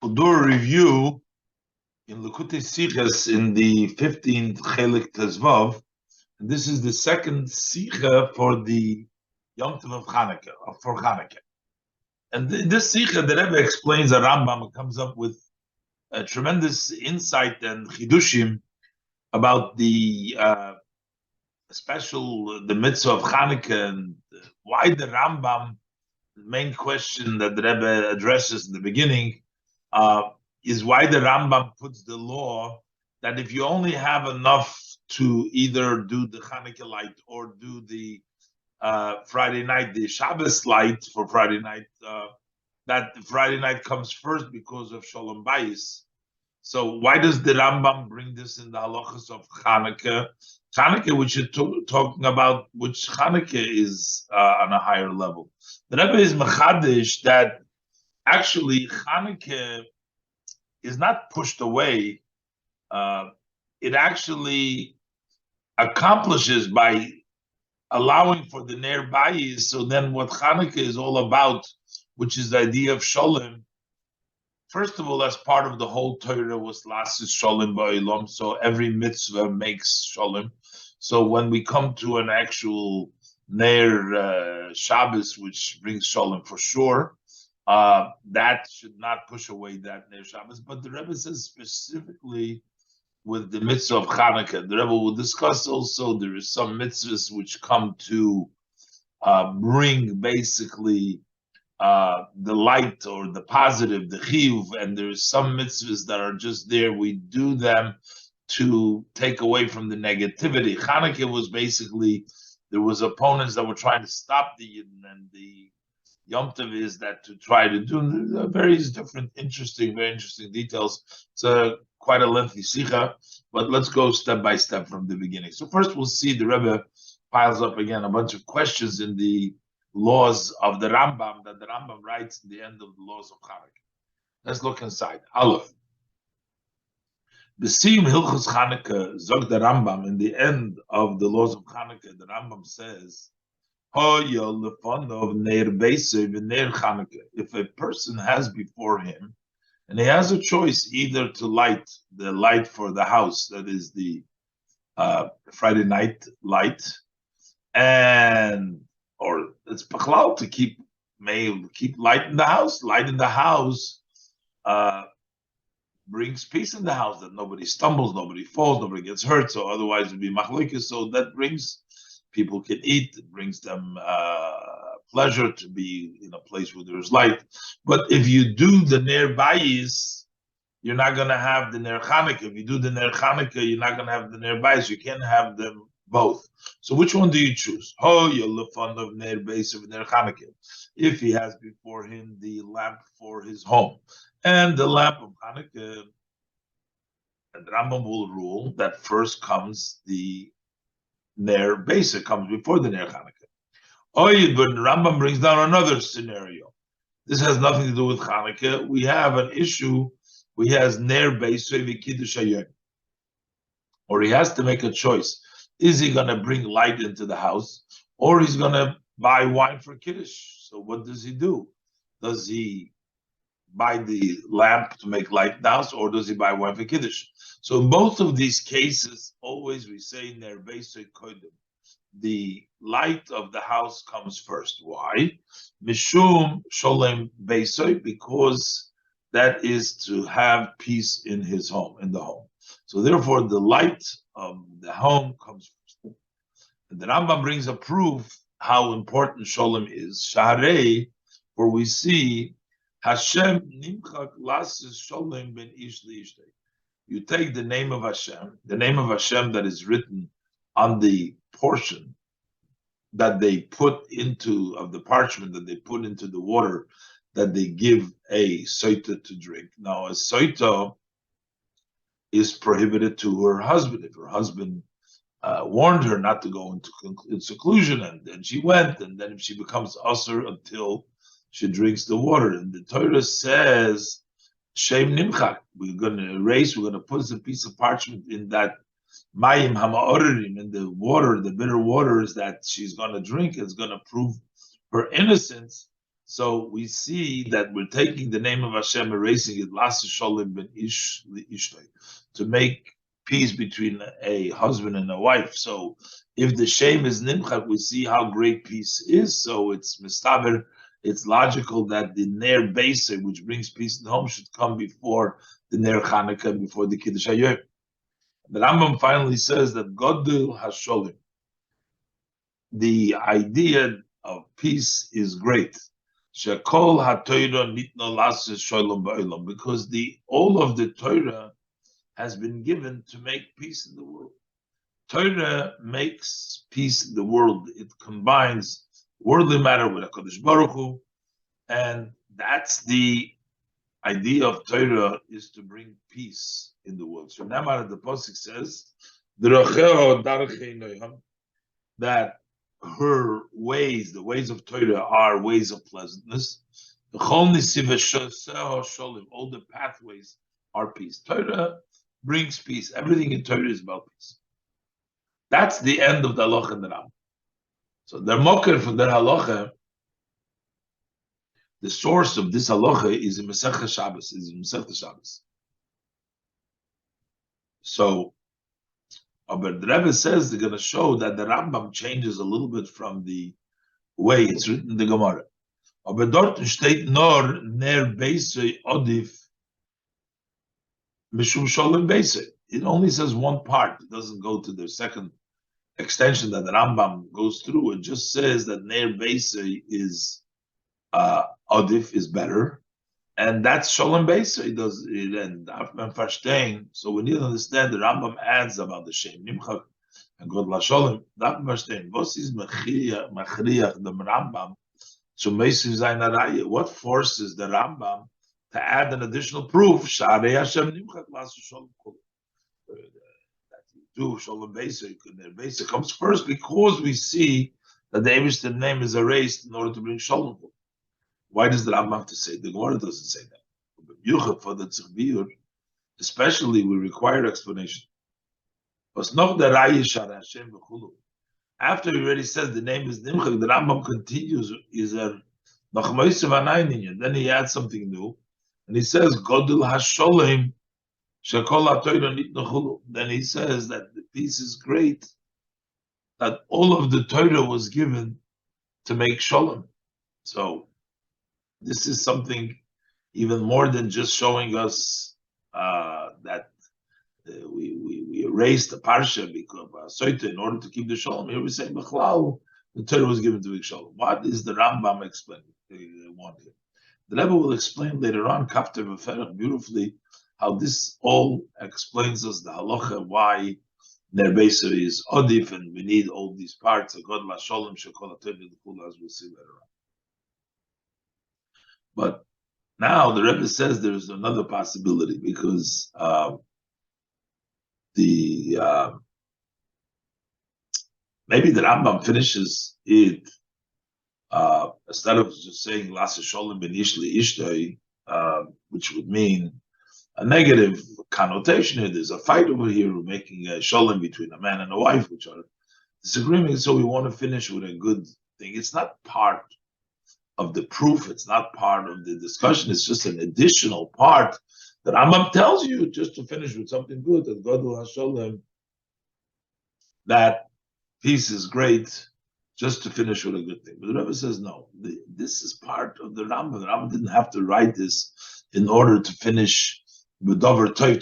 We'll do a review in Likutei Sichos in the 15th Chelek Tezvav. And this is the second Sicha for the Yom Tov of Chanukah, for Chanukah. And in this Sicha, the Rebbe explains a Rambam and comes up with a tremendous insight and chidushim about the the mitzvah of Chanukah and why the Rambam. The main question that the Rebbe addresses in the beginning is why the Rambam puts the law that if you only have enough to either do the Chanukah light or do the Friday night, the Shabbos light for Friday night, that the Friday night comes first because of Shalom Bayis. So why does the Rambam bring this in the halachas of Chanukah? Chanukah, which you're talking about, which Chanukah is on a higher level. The Rebbe is mechadish that actually Chanukah is not pushed away. It actually accomplishes by allowing for the Ner Bayis. So then what Chanukah is all about, which is the idea of Shalom, first of all, as part of the whole Torah was Lasis Shalom Ba'olam, so every mitzvah makes Shalom. So when we come to an actual Ner Shabbos, which brings Shalom for sure, that should not push away that Ner Shabbos. But the Rebbe says specifically with the mitzvah of Chanukah, the Rebbe will discuss also there is some mitzvahs which come to bring basically the light or the positive, the chiyuv, and there's some mitzvahs that are just there. We do them to take away from the negativity. Chanukah was basically, there was opponents that were trying to stop the Yidden, and the Yom Tov is that to try to do various different very interesting details. It's quite a lengthy sicha, but let's go step by step from the beginning. So first we'll see the Rebbe piles up again a bunch of questions in the laws of the Rambam that the Rambam writes in the end of the laws of Chanukah. Let's look inside. Aleph. The Siyum Hilchos Chanukah, zog the Rambam, in the end of the laws of Chanukah, the Rambam says, if a person has before him, and he has a choice either to light the light for the house, that is the Friday night light, or it's bachlal to keep light in the house. Light in the house brings peace in the house, that nobody stumbles, nobody falls, nobody gets hurt. So otherwise it'd be machlokes. So that brings people can eat. It brings them pleasure to be in a place where there's light. But if you do the Ner Bayis, you're not going to have the Ner Chanukah. If you do the Ner Chanukah, you're not going to have the Ner Bayis. You can't have them both. So which one do you choose? If he has before him the lamp for his home and the lamp of Chanukah, and Rambam will rule that first comes the Ner Basic, comes before the Ner Chanukah. But Rambam brings down another scenario. This has nothing to do with Chanukah. We have an issue. He has Ner Basic v'Kiddush Hayom, or he has to make a choice. Is he going to bring light into the house, or he's going to buy wine for Kiddush? So what does he do? Does he buy the lamp to make light in the house, or does he buy wine for Kiddush? So in both of these cases, always we say Ner Basic Kodim. The light of the house comes first. Why? Mishum Sholem Basic, because that is to have peace in his home, in the home. So therefore, the light of the home comes first. And the Rambam brings a proof how important Sholem is. Shaharei, where we see Hashem nimchak lasis Sholem ben ish liishtei. You take the name of Hashem that is written on the portion that they put into, of the parchment that they put into the water that they give a soita to drink. Now, a soita is prohibited to her husband. If her husband warned her not to go into seclusion, and then she went, and then if she becomes usher until she drinks the water. And the Torah says, Shem Nimchak, we're going to erase, we're going to put a piece of parchment in that Mayim Hama'orim, in the water, the bitter waters that she's going to drink, is going to prove her innocence. So we see that we're taking the name of Hashem, erasing it, Las Sholem ben Ish Ishtay, to make peace between a husband and a wife. So if the shame is Nimchak, we see how great peace is. So it's Mistaber, it's logical that the Ner Beiser, which brings peace in the home, should come before the Ner Chanukah, before the Kiddush HaYom. The Rambam finally says that Godul HaSholim, the idea of peace is great. Shekol HaTorah nitno lasis sholom ba'olam, because all of the Torah has been given to make peace in the world. Torah makes peace in the world. It combines worldly matter with HaKadosh Baruch Hu, and that's the idea of Torah, is to bring peace in the world. So now the Pasuk says, that her ways, the ways of Torah, are ways of pleasantness. All the pathways are peace. Torah brings peace. Everything in Torah is about peace. That's the end of the halacha and the Ram. So the mocker for the halacha, the source of this halacha is in Masechta Shabbos. So, but the Rebbe says they're going to show that the Rambam changes a little bit from the way it's written in the Gemara. Aber dort steht nur ner beisei odif mishum sholem beisei. It only says one part. It doesn't go to the second extension that the Rambam goes through. It just says that ner beisei is odif is better, and that's sholem beisei. It does it, and verstehen. So we need to understand the Rambam adds about the shem nimchak and God la sholem. That verstehen. Was is machriach the Rambam? So what forces the Rambam to add an additional proof? That you do Shalom Basic, and their basic comes first because we see that the Eibishter name is erased in order to bring Shalom. Why does the Rambam have to say? The Gemara doesn't say that. But for the Tzibur, especially, we require explanation. After he already says the name is Nimchak, the Rambam continues, then he adds something new, and he says, Godul HaSholem, Shekol HaTorah nitno. Then he says that the peace is great, that all of the Torah was given to make Sholem. So this is something even more than just showing us that we erased the parsha because in order to keep the shalom. Here we say Bechlal, the Torah was given to make shalom. What is the Rambam explaining? They want here. The Rebbe will explain later on, Kafter V'Ferach, beautifully, how this all explains us the halacha, why Ner Beiser is odif, and we need all these parts of God La Sholem Shekol HaTorah, as we'll see later on. But now the Rebbe says there is another possibility because maybe the Rambam finishes it instead of just saying Lasa Sholem ben Ishli Ishtay, which would mean a negative connotation. There's a fight over here, we're making a Sholem between a man and a wife, which are disagreeing. So we want to finish with a good thing. It's not part of the proof, it's not part of the discussion, it's just an additional part that Rambam tells you just to finish with something good, that God will Hasholem, that peace is great, just to finish with a good thing. But the Rebbe says, no, this is part of the Rambam. The Rambam didn't have to write this in order to finish, with Dover Toiv,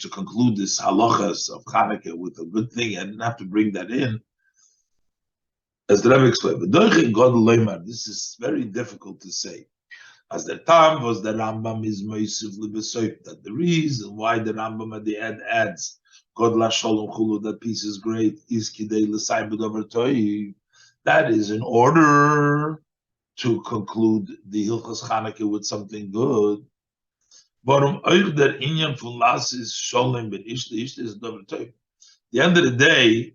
to conclude this halachas of Chanukah with a good thing. I didn't have to bring that in. As the Rebbe explained, this is very difficult to say. As the time was the Rambam is Moisiv Libesoif, that the reason why the Rambam at the end adds God la Shalom Chulu, that peace is great, is Kidei L'Sai B'Dover Toiv. That is in order to conclude the Hilchos Chanukah with something good. Warum euch der Inyan von Las is Sholem ben Ishta is Dover Toiv. At the end of the day,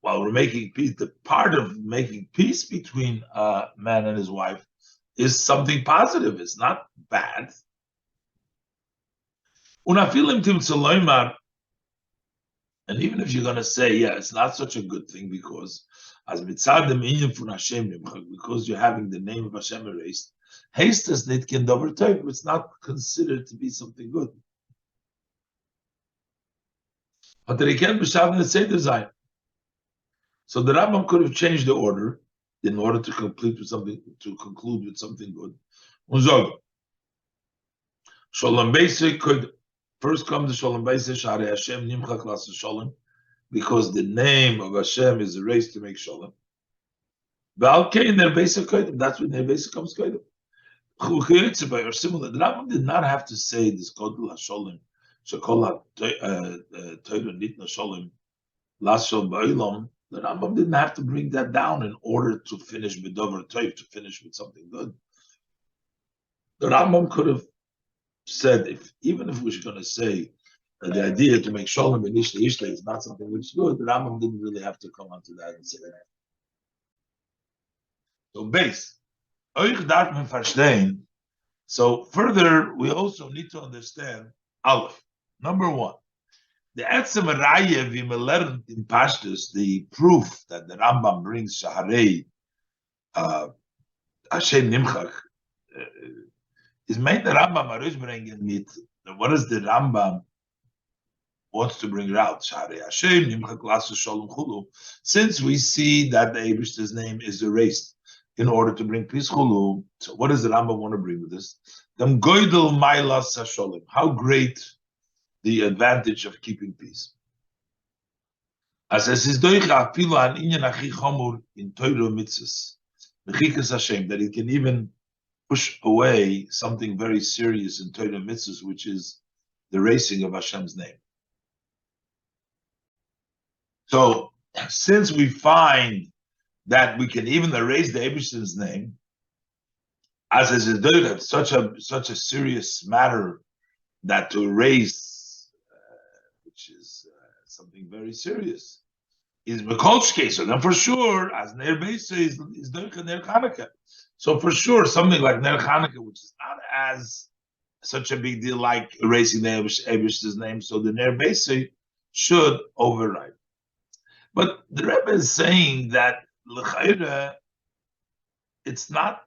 while we're making peace, the part of making peace between a man and his wife is something positive. It's not bad. And even if you're going to say, yeah, it's not such a good thing because As mitzad dem inyan fun Hashem nimchak, because you're having the name of Hashem erased, hastes nit kin dover tov. It's not considered to be something good. But they can't be shaving the seder zayin. So the Rambam could have changed the order in order to conclude with something good. Unzog. Shalom Beisei could first come to Shalom Beisei Shari Hashem Nimchak Las Shalom, because the name of Hashem is erased to make Shalom. V'alkei Ner Beisei Kodim. That's when Ner Beisei comes Kodim. Or similar. The Rambam did not have to say this Kodul HaShalom Shekol HaTorah Nitna Shalom Las Shalom Ba'ilom. The Rambam didn't have to bring that down in order to finish with Dover Toiv, to finish with something good. The Rambam could have said, even if we're going to say the idea to make Shalom and Ishla is not something which is good, the Rambam didn't really have to come onto that and say that. So base. So further, we also need to understand Aleph. Number one, the Etzem Raya we learned in Pashtus, the proof that the Rambam brings Shaharei Hashem Nimchak is made the Rambam Arush bringing mit. What is the Rambam wants to bring out? Shaharei Hashem Nimchak Lasu Shalom Chulu. Since we see that the Eibishter's name is erased in order to bring peace Chulu, so what does the Rambam want to bring with this? Dem Goydel Mailas Hasholem. How great the advantage of keeping peace. As es is doich afilu an inyan achi chomur in Torah mitzvahs, mechikas Hashem, that it can even push away something very serious in Torah mitzvahs, which is the erasing of Hashem's name. So, since we find that we can even erase the Eibishter's name, as is doich, such a serious matter that to erase, which is something very serious, is Mekolshke. So then for sure, as Ner Beisei is Doicha Ner Chanukah. So for sure, something like Ner Chanukah, which is not as such a big deal like erasing the Eibishter's name, so the Ner Beisei should override. But the Rebbe is saying that L'chaira, it's not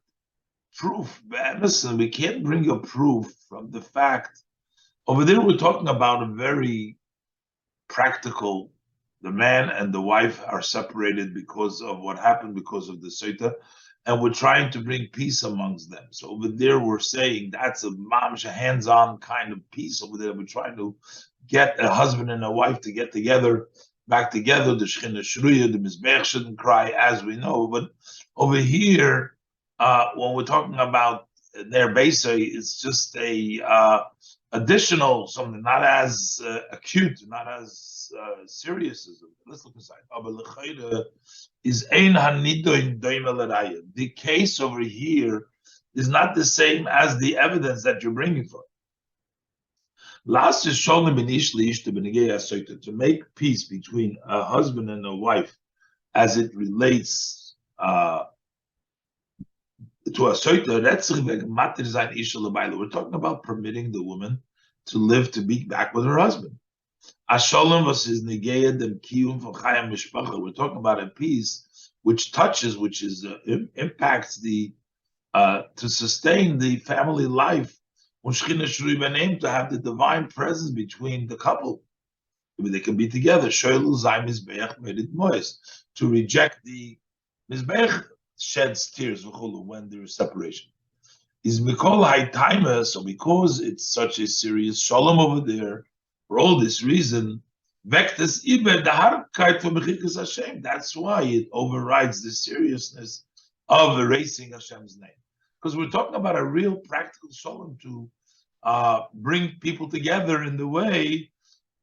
proof. Listen, we can't bring a proof from the fact. Over there, we're talking about a very practical. The man and the wife are separated because of what happened, because of the Soita, and we're trying to bring peace amongst them. So over there, we're saying that's a mamish, a hands-on kind of peace over there. We're trying to get a husband and a wife to get together, back together. The Shechina Shruya, the Mizbech shouldn't cry, as we know. But over here, when we're talking about Ner Beisei, it's just a additional something, not as acute, not as serious as it. Let's look inside. Is ein hanido in doimelaraya. The case over here is not the same as the evidence that you're bringing for. Last is shown to make peace between a husband and a wife as it relates to a soita. We're talking about permitting the woman to live, to be back with her husband. We're talking about a peace which touches, which is impacts the to sustain the family life, to have the divine presence between the couple. They can be together. To reject the Mizbech sheds tears when there is separation. Is Mikol high timer, so because it's such a serious shalom over there, for all this reason, Vectus Iber the Harkait for Mechikas Hashem. That's why it overrides the seriousness of erasing Hashem's name. Because we're talking about a real practical shalom to bring people together in the way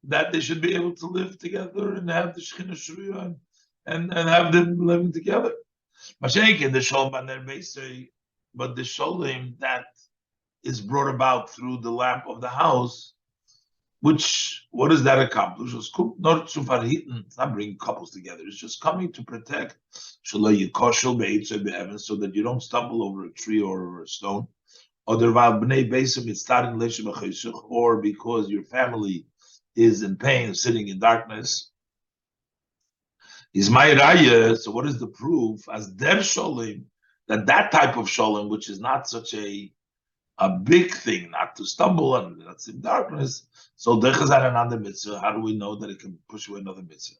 that they should be able to live together and have the Shechina Shruya and have them living together. Mashenkin, the shalom Baner Beisei, but the shalom that is brought about through the lamp of the house, which, what does that accomplish? It's not bringing couples together. It's just coming to protect, so that you don't stumble over a tree or over a stone, or because your family is in pain, sitting in darkness. Is my raya. So what is the proof as der sholem that type of sholem, which is not such a big thing, not to stumble and that's in darkness. So derechazan another mitzvah. How do we know that it can push away another mitzvah?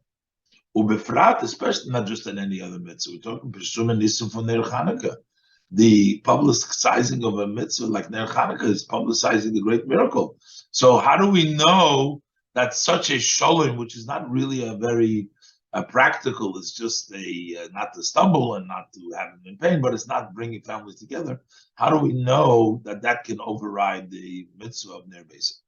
Ubefrat, especially not just in any other mitzvah. We're talking Peshum and Nisum for Ner Chanukah. The publicizing of a mitzvah like Ner Chanukah is publicizing the great miracle. So how do we know that such a sholem, which is not really a very practical, it's just a not to stumble and not to have them in pain, but it's not bringing families together. How do we know that that can override the mitzvah of Ner Beis?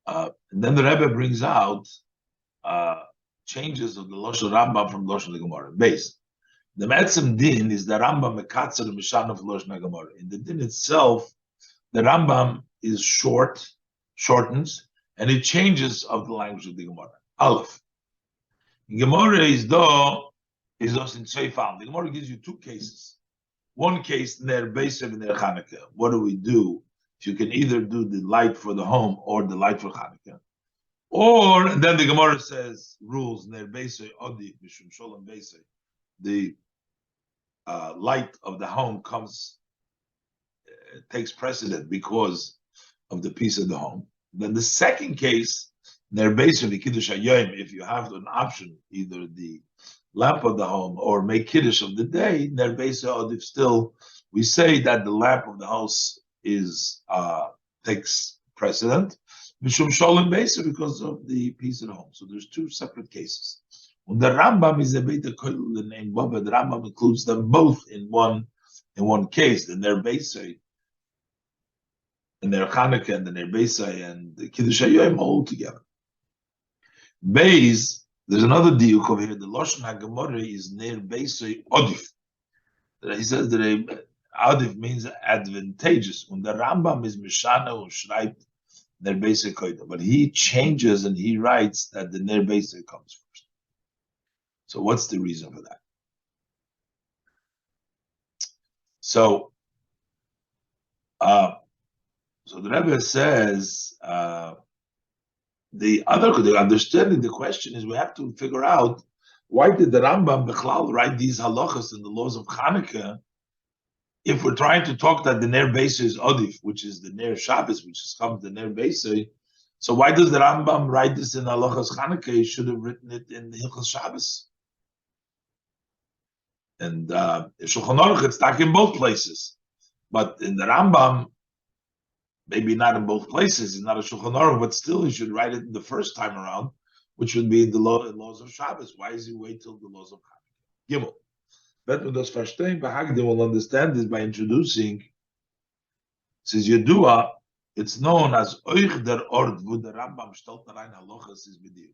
And then the Rebbe brings out changes of the Loshen Rambam from Loshen Gemara. Base. The Metzem Din is the Rambam Mekatzer and Mishan of Loshen Gemara. In the Din itself, the Rambam is shortens, and it changes of the language of the Gemara. Aleph. In Gemara is also in Tzveifal. The Gemara gives you two cases. One case, Ner Beisev and Ner Chanukah. What do we do? If you can either do the light for the home or the light for Chanukah. Or, and then the Gemara says, rules, Ner Beisev, Odi, Mishum Sholem Beisev. The light of the home takes precedent because of the peace of the home. Then the second case, Ner Beisev, Kiddush HaYom, if you have an option, either the lamp of the home or make Kiddush of the day, Ner Beisev, Odi, still, we say that the lamp of the house takes precedent, Mishum Sholem Beisev, because of the peace at home. So there's two separate cases. When the Rambam is a Beit HaKoil, the name Baba, the Rambam includes them both in one case, the Ner Beisev, and their Chanukah, and the Ner Beisev, and the Kiddush HaYom all together. Beis, there's another diuk over here. The Loshen HaGemara is Ner Beisev Odif. He says that Adif means advantageous. When the Rambam is Mishana or schreibt Ner Beisev Koida, but he changes and he writes that the Ner Beisev comes first. So what's the reason for that? So the Rebbe says the understanding the question is we have to figure out why did the Rambam Bechlal write these halachas in the laws of Chanukah if we're trying to talk that the Ner Beisev is Odif, which is the Ner Shabbos, which is comes the Ner Beisev. So why does the Rambam write this in halachas Chanukah? He should have written it in the Hilchos Shabbos. And Shulchan Aruch, it's stuck in both places. But in the Rambam, maybe not in both places, it's not a Shulchan Aruch, but still he should write it the first time around, which would be the laws of Shabbos. Why does he wait till the laws of Chanukah? Gimel. But we das verstehen, Bahagdim will understand this by introducing, says Yedua, it's known as Oich der Ort, wo der Rambam stellt rein halachas is mit dir.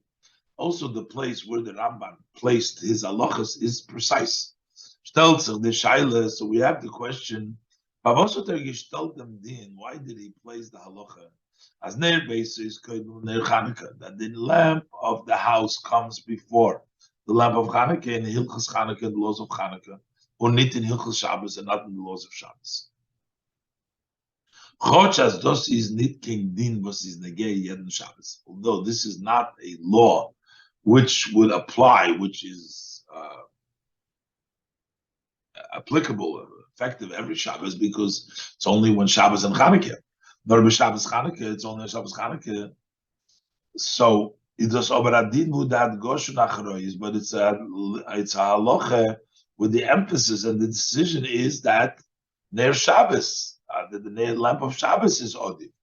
Also the place where the Rambam placed his halachas is precise. Stellt sich the Shaila, so we have the question, why did he place the halacha as Ner Beisev is Ner Chanukah, that the lamp of the house comes before the lamp of Chanukah in Hilchos Chanukah, the laws of Chanukah, or not in Hilchos Shabbos and not in the laws of Shabbos. Although this is not a law which would apply, which is applicable, effective every Shabbos, because it's only when Shabbos and Chanukah. Nor by Shabbos Chanukah, it's only on Shabbos Chanukah. So it does Oberadin Mudat Goshun Achrois, but it's a halacha with the emphasis and the decision is that Ner Shabbos, the lamp of Shabbos is Odi.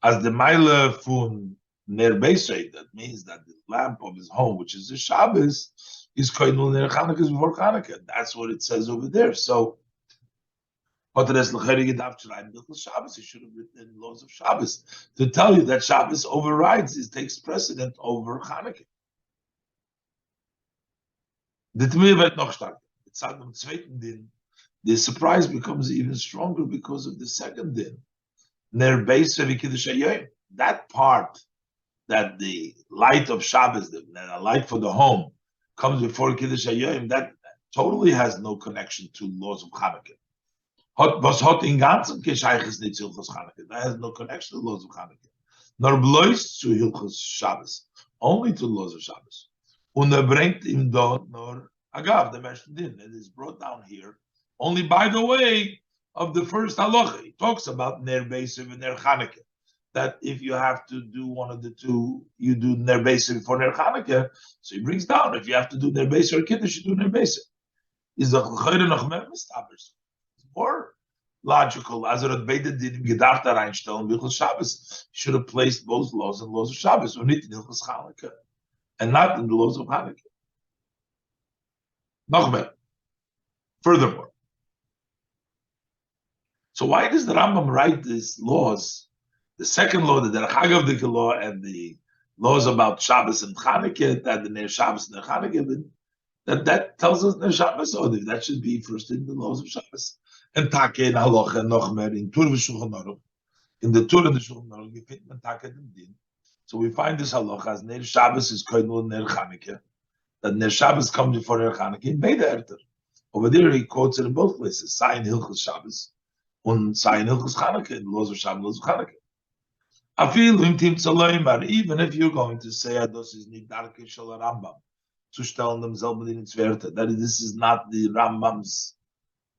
As the Meile fun Ner Beisev, that means that the lamp of his home, which is the Shabbos, is Koinul Ner Chanukah is before Chanukah. That's what it says over there. So, but he should have written in laws of Shabbos to tell you that Shabbos overrides, it takes precedent over Chanukah. The surprise becomes even stronger because of the second din. Ner Beisev Kiddush HaYom. That part, that the light of Shabbos, the light for the home, comes before Kiddush HaYom, that totally has no connection to laws of Chanukah. That has no connection to the laws of Chanukah. Nor blois to Hilchos Shabbos. only to the laws of Shabbos. Und bringt ihm dort nur agav, the mentioned din. It is brought down here only by the way of the first halacha. He talks about ner beisev and ner Chanukah. That if you have to do one of the two, you do ner beisev for ner Chanukah. So he brings down if you have to do ner beisev or kiddush, you do ner beisev. Is the chayre noch mehr mistabers? More logical. As it beide didn't gedacht da reinstellen, Hilchos Shabbos should have placed both laws and laws of Shabbos, or not in Hilchos Chanukah, and not in the laws of Hanukkah. Noch mehr. Furthermore, so why does the Rambam write these laws? The second law, the Derech Hagav law, and the laws about Shabbos and Chanukah, that the Ner Shabbos and Ner Chanukah, that tells us Ner Shabbos Odiv. That should be first in the laws of Shabbos. And Take in Halacha noch mehr in Tur v'Shulchan Aruch. In the Tur and the Shulchan Aruch, you find man Take in Din. So we find this Halacha as Ner Shabbos is Koinul Ner Chanukah. That Ner Shabbos comes before Ner Chanukah in Beide Erter. Over there he quotes it in both places. Sai in Hilchos Shabbos and Sai in Hilchos Chanukah, in the laws of Shabbos, laws of Chanukah. Even if you're going to say Ados is nicht Darke Shel Rambam, to stellen themselves in its Werte, that this is not the Rambam's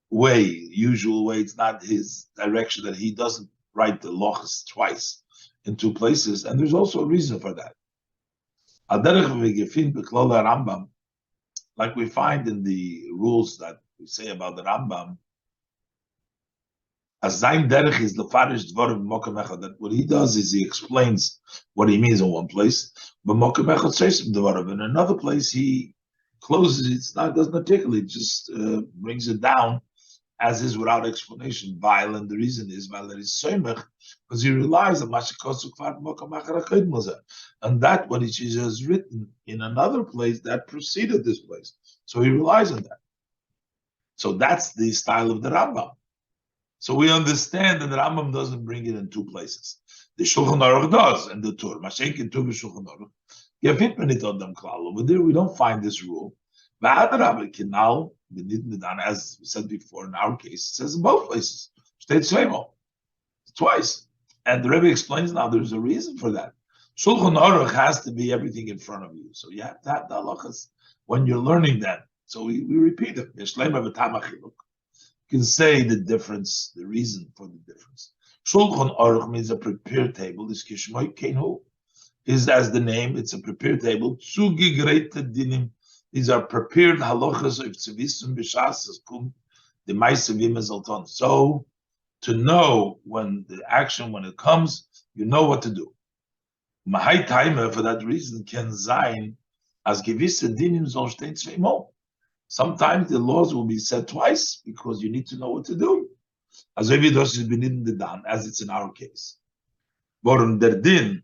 way, usual way, it's not his direction, that he doesn't write the lochas twice in two places, and there's also a reason for that. Like we find in the rules that we say about the Rambam, as Zain Derech is the Farish Dvarim Mokem Echad, that what he does is he explains what he means in one place, but Mokem Echad says Dvarim. In another place he closes it, doesn't articulate, just brings it down as is without explanation. While, and the reason is while there is Soymech, because he relies on Mashikosuk Far Mokem Echad Mozer, and that what he has written in another place that preceded this place. So he relies on that. So that's the style of the Rambam. So we understand that the Rambam doesn't bring it in two places. The Shulchan Aruch does, and the Tur. Mashenk in Tur v'Shulchan Aruch. Yafit menit odam klal. Over there, we don't find this rule. V'adarabah kinal v'nidin, as we said before, in our case, it says in both places. State Sveimo, twice. And the Rebbe explains now there's a reason for that. Shulchan Aruch has to be everything in front of you. So you have to have the halachas when you're learning them. So we repeat them. You can say the difference, the reason for the difference. Shulchan Aruch means a prepared table. This Kishmoy Kenhu is as the name. It's a prepared table. Zugegreite dinim. These are prepared halachas of tzivisum b'shas kum the ma'aseh zalton. So to know when the action, when it comes, you know what to do. Mahai timer, for that reason, can zayin as gewisse dinim soll stehen zweimal. Sometimes the laws will be said twice because you need to know what to do. As it's in our case. Warum der din,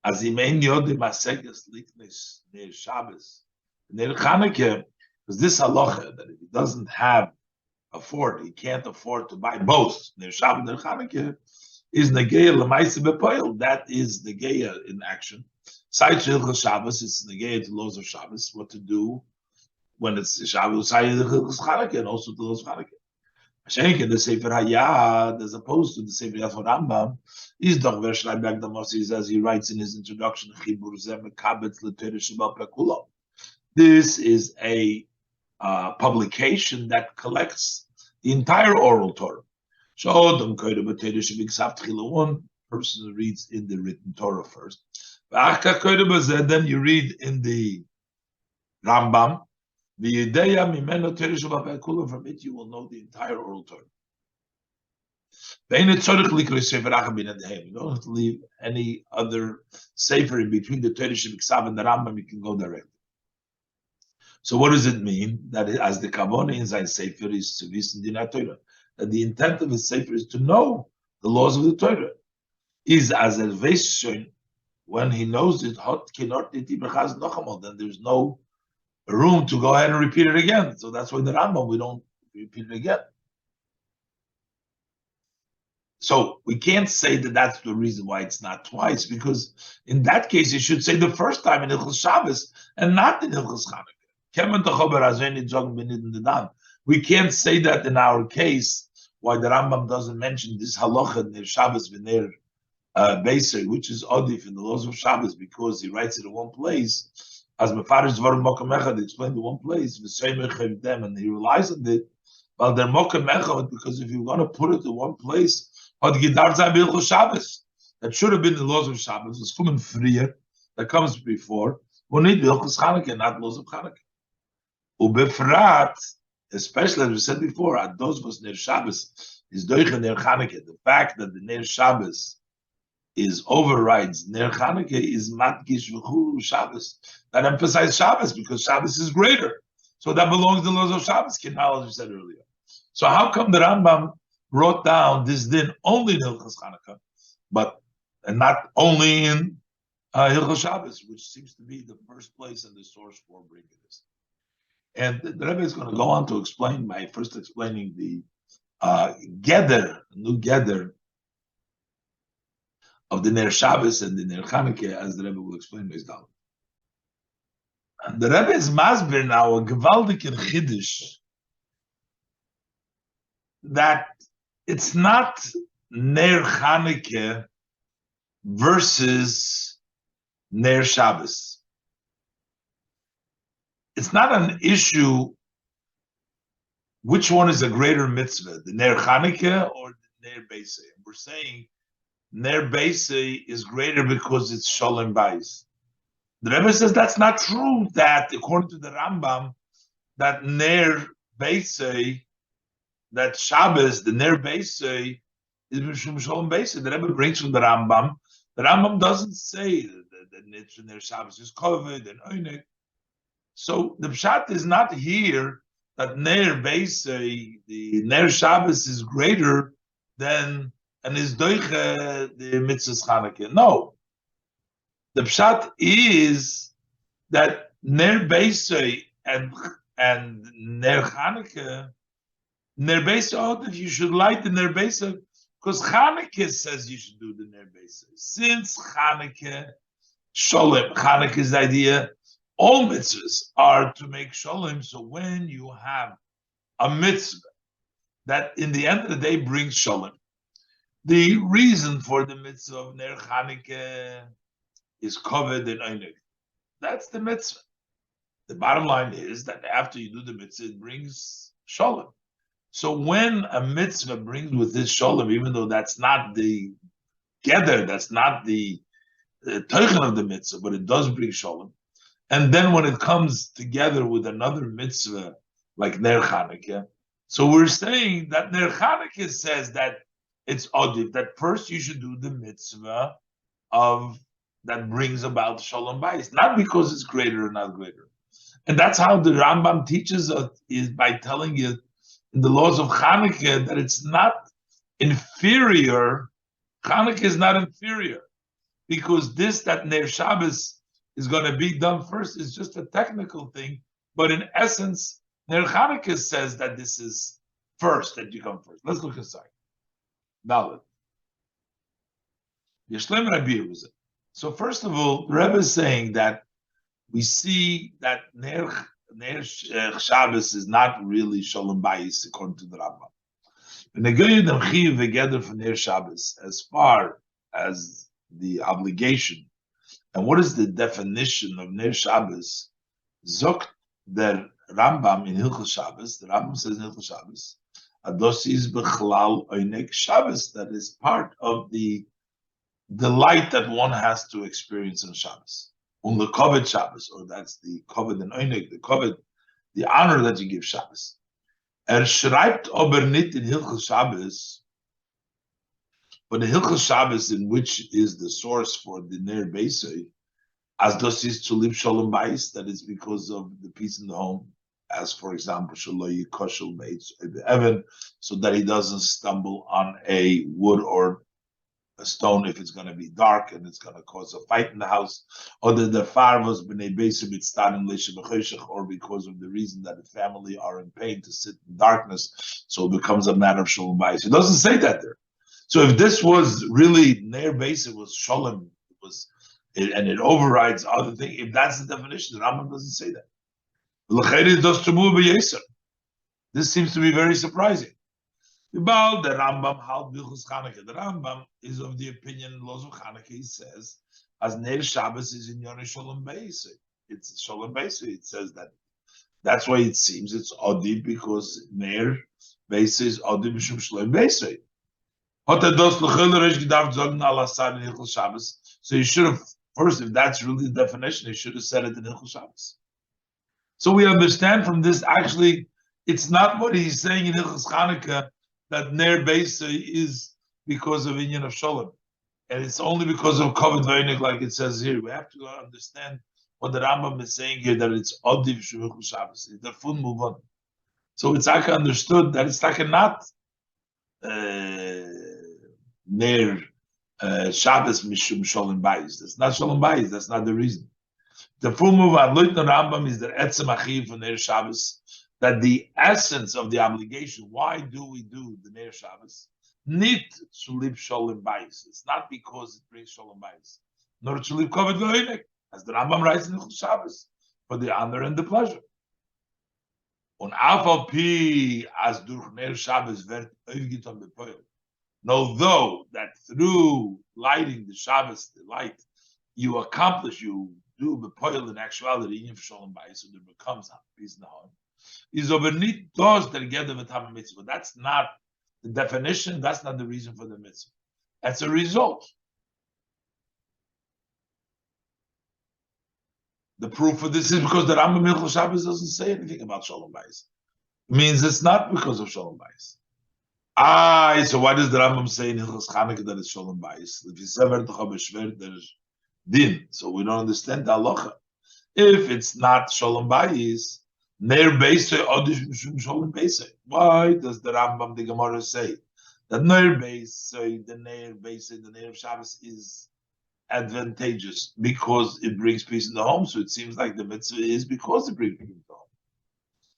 as im ein yodim aseges liknis near Shabbos, near Chanukah, because this halacha that if he doesn't have he can't afford to buy both near Shabbos and near Chanukah, is negeya lemaisa bepoil. That is negeya in action. Side Hilchos Shabbos, it's negeya to laws of Shabbos, what to do when it's Shabbos, and also to those Chanukah. Mashenk the Sefer Hayad, as opposed to the Sefer Hayad for Rambam, is doch wer schreibt back the Moses, as he writes in his introduction, this is a publication that collects the entire oral Torah. One person reads in the written Torah first. Then you read in the Rambam. From it you will know the entire oral Torah. You don't have to leave any other sefer in between the Torah Shebiksav and the Rambam. You can go directly. So what does it mean? That as the Kavona in Zayin Sefer is to listen to the Torah, that the intent of his sefer is to know the laws of the Torah. Is as a Veishon, when he knows it, then there's no room to go ahead and repeat it again. So that's why the Rambam, we don't repeat it again. So we can't say that that's the reason why it's not twice, because in that case, you should say the first time in Hilchos Shabbos and not in Hilchos Chanukah. We can't say that in our case, why the Rambam doesn't mention this halacha near Shabbos v'neir Beiser, which is Odif in the laws of Shabbos, because he writes it in one place, as Mefarish Dvarim Mokem Echad, explained in one place, them, and he relies on it, well, they're Mokem Echad, because if you're going to put it in one place, Shabbos, that should have been the laws of Shabbos, it's coming freer, that comes before, we need Bilchus Chanukah, not laws of Chanukah. Ubefrat, especially as we said before, at those was Ner Shabbos, is Doiche Ner Chanukah. The fact that the Ner Shabbos is overrides Ner Chanukah is Matgish V'chulu Shabbos. That emphasizes Shabbos because Shabbos is greater. So that belongs to the laws of Shabbos, Kinal, as we said earlier. So how come the Rambam wrote down this din only in Hilchos Chanukah, and not only in Hilchos Shabbos, which seems to be the first place and the source for bringing this? And the Rebbe is going to go on to explain by first explaining the new gather of the Ner Shabbos and the Ner Chanukah, as the Rebbe will explain based on. And the Rebbe is masber now a gewaldik in Chiddush that it's not Ner Chanukah versus Ner Shabbos. It's not an issue which one is a greater mitzvah, the Ner Chanukah or the Ner Beisei. We're saying Ner Beisei is greater because it's Sholem Bayis. The Rebbe says that's not true, that according to the Rambam, that Ner Beisei, that Shabbos, the Ner Beisei, is Mishum Sholem Beisei. The Rebbe brings from the Rambam. The Rambam doesn't say that Ner Shabbos is Koved and Oinek. So the pshat is not here that Ner Beisei, the Ner Shabbos is greater than and is doiche the mitzvahs Chanukah. No, the pshat is that Ner Beisei and Ner Chanukah, Ner Beisei, if you should light the Ner Beisei, because Chanukah says you should do the Ner Beisei. Since Chanukah, Sholem, Chanukah is the idea. All mitzvahs are to make sholem. So when you have a mitzvah that in the end of the day brings sholem, the reason for the mitzvah of Ner Chanukah is covered in Einig. That's the mitzvah. The bottom line is that after you do the mitzvah, it brings sholem. So when a mitzvah brings with this sholem, even though that's not the gather, that's not the teichen of the mitzvah, but it does bring sholem. And then when it comes together with another mitzvah, like Ner Chanukah, so we're saying that Ner Chanukah says that it's odif, that first you should do the mitzvah of that brings about Shalom Bayis, not because it's greater or not greater. And that's how the Rambam teaches us, is by telling you in the laws of Chanukah that it's not inferior. Chanukah is not inferior, because this, that Ner Shabbos is going to be done first, is just a technical thing. But in essence, Ner Chanukah says that this is first, that you come first. Let's look inside. Now, Yeshlem Rabbi was it. So first of all, the Rebbe is saying that we see that Ner Shabbos is not really Shalom Bayis according to the Rambam. And the Goyim Chiv together for Ner Shabbos as far as the obligation. And what is the definition of Ner Shabbos? Zokt der Rambam in Hilchos Shabbos. The Rambam says in Hilchos Shabbos, Adosi is bechlal oinek Shabbos. That is part of the delight that one has to experience on Shabbos. On the Koved Shabbos, or that's the Koved and oinek, the Koved, the honor that you give Shabbos. Schreibt aber nicht in Hilchos Shabbos, but the Hilchos Shabbos, in which is the source for the Ner Beisei, as this is to live Shalom Bayis, that is because of the peace in the home, as for example, Shaloi Koshel Meitz Evan, so that he doesn't stumble on a wood or a stone if it's going to be dark and it's going to cause a fight in the house, or that the far was b'nei Beisei mitztanim leishem, or because of the reason that the family are in pain to sit in darkness, so it becomes a matter of Shalom Bayis. It doesn't say that there. So if this was really Ner Beisei was Sholem, and it overrides other things, if that's the definition, the Rambam doesn't say that. This seems to be very surprising. About the Rambam halt Bilchus Chanukah. The Rambam is of the opinion in laws of Chanukah. He says, as Ner Shabbos is in Yonah Shalom Beisei. It's Shalom Beisei. It says that. That's why it seems it's Odi, because Ner Beisei is Odi Mishum Shalom Beisei. So you should have, first, if that's really the definition, you should have said it in Hilchos Shabbos. So we understand from this, actually, it's not what he's saying in Hilchos Chanukah, that Ner Beisei is because of Inyan of Shalom. And it's only because of Kavod Vaynik, like it says here. We have to understand what the Rambam is saying here, that it's Odiv Shuvich Shabbos. It's the full move on. So it's like understood that it's like a not Ner Shabbos Mishum Shalom Bayis. That's not Shalom Bayis. That's not the reason. The full move on Leutner Rambam is the Etzem Achiv for Ner Shabbos, that the essence of the obligation, why do we do the Ner Shabbos? Nit to live Shalom Bayis. It's not because it brings Shalom Bayis, nor to live Kavod V'Oinek, as the Rambam writes in Hilchos Shabbos, for the honor and the pleasure. On Afal Pi as durch Ner Shabbos wird Oivgiton bepoil. Although that through lighting the Shabbos, the light, you accomplish, you do bepoil in actuality in Shalom Bayis, so there becomes peace in the home. Is over nit does that together with Ham Mitzvah. That's not the definition, that's not the reason for the mitzvah. That's a result. The proof for this is because the Rambam Hilchos Shabbos doesn't say anything about Shalom Bayis. It means it's not because of Shalom Bayis. So why does the Rambam say in Hilchos Chanukah that it's Shalom Bayis? If you sever the Chabashver, there's din. So we don't understand the halacha. If it's not Shalom Bayis, Ner Beisei Odish Mishum Shalom Beisei. Why does the Rambam, the Gemara, say that Ner Beisei, the Ner of Shabbos is advantageous because it brings peace in the home? So it seems like the mitzvah is because it brings peace in the home.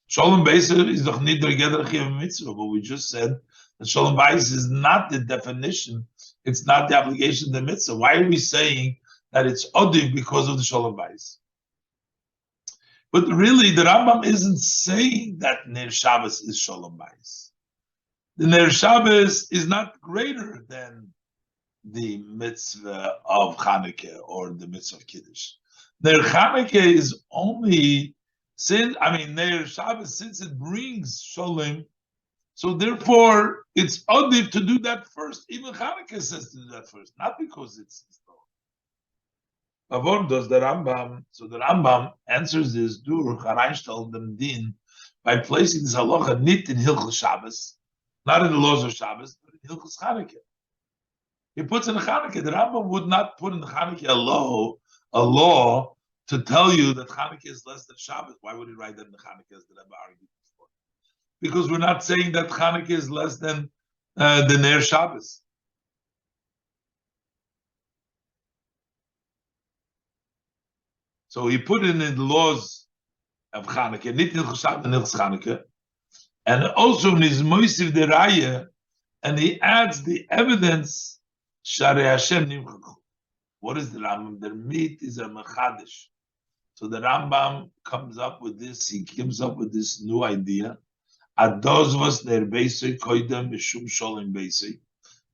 Shalom Beisei is doch nidr geder chiv mitzvah, but we just said that Shalom Bayis is not the definition. It's not the obligation of the mitzvah. Why are we saying that it's Odiv because of the Shalom Bayis? But really, the Rambam isn't saying that Ner Shabbos is Shalom Bayis. The Ner Shabbos is not greater than the mitzvah of Chanukah or the mitzvah of Kiddush. Ner Chanukah is only, Ner Shabbos, since it brings Shalom, so therefore it's Odiv to do that first. Even Chanukah says to do that first, not because it's does the Rambam? So the Rambam answers this durch Areinstall dem Din by placing this halacha nit in Hilchos Shabbos, not in the laws of Shabbos, but in Hilchos Chanukah. He puts in the Chanukah. The Rambam would not put in the Chanukah a law to tell you that Chanukah is less than Shabbos. Why would he write that in the Chanukah, as the Rebbe argued before? Because we're not saying that Chanukah is less than the Ner Shabbos. So he put in the laws of Chanukah, nit in Hilchos Chanukah, and also in his Moisiv de Raya, and he adds the evidence, Sharei Hashem Nimchachu. What is the Rambam? The meat is a mechadish. So the Rambam comes up with this. He comes up with this new idea. Ados was ner beisei koidem mishum shalom beisei.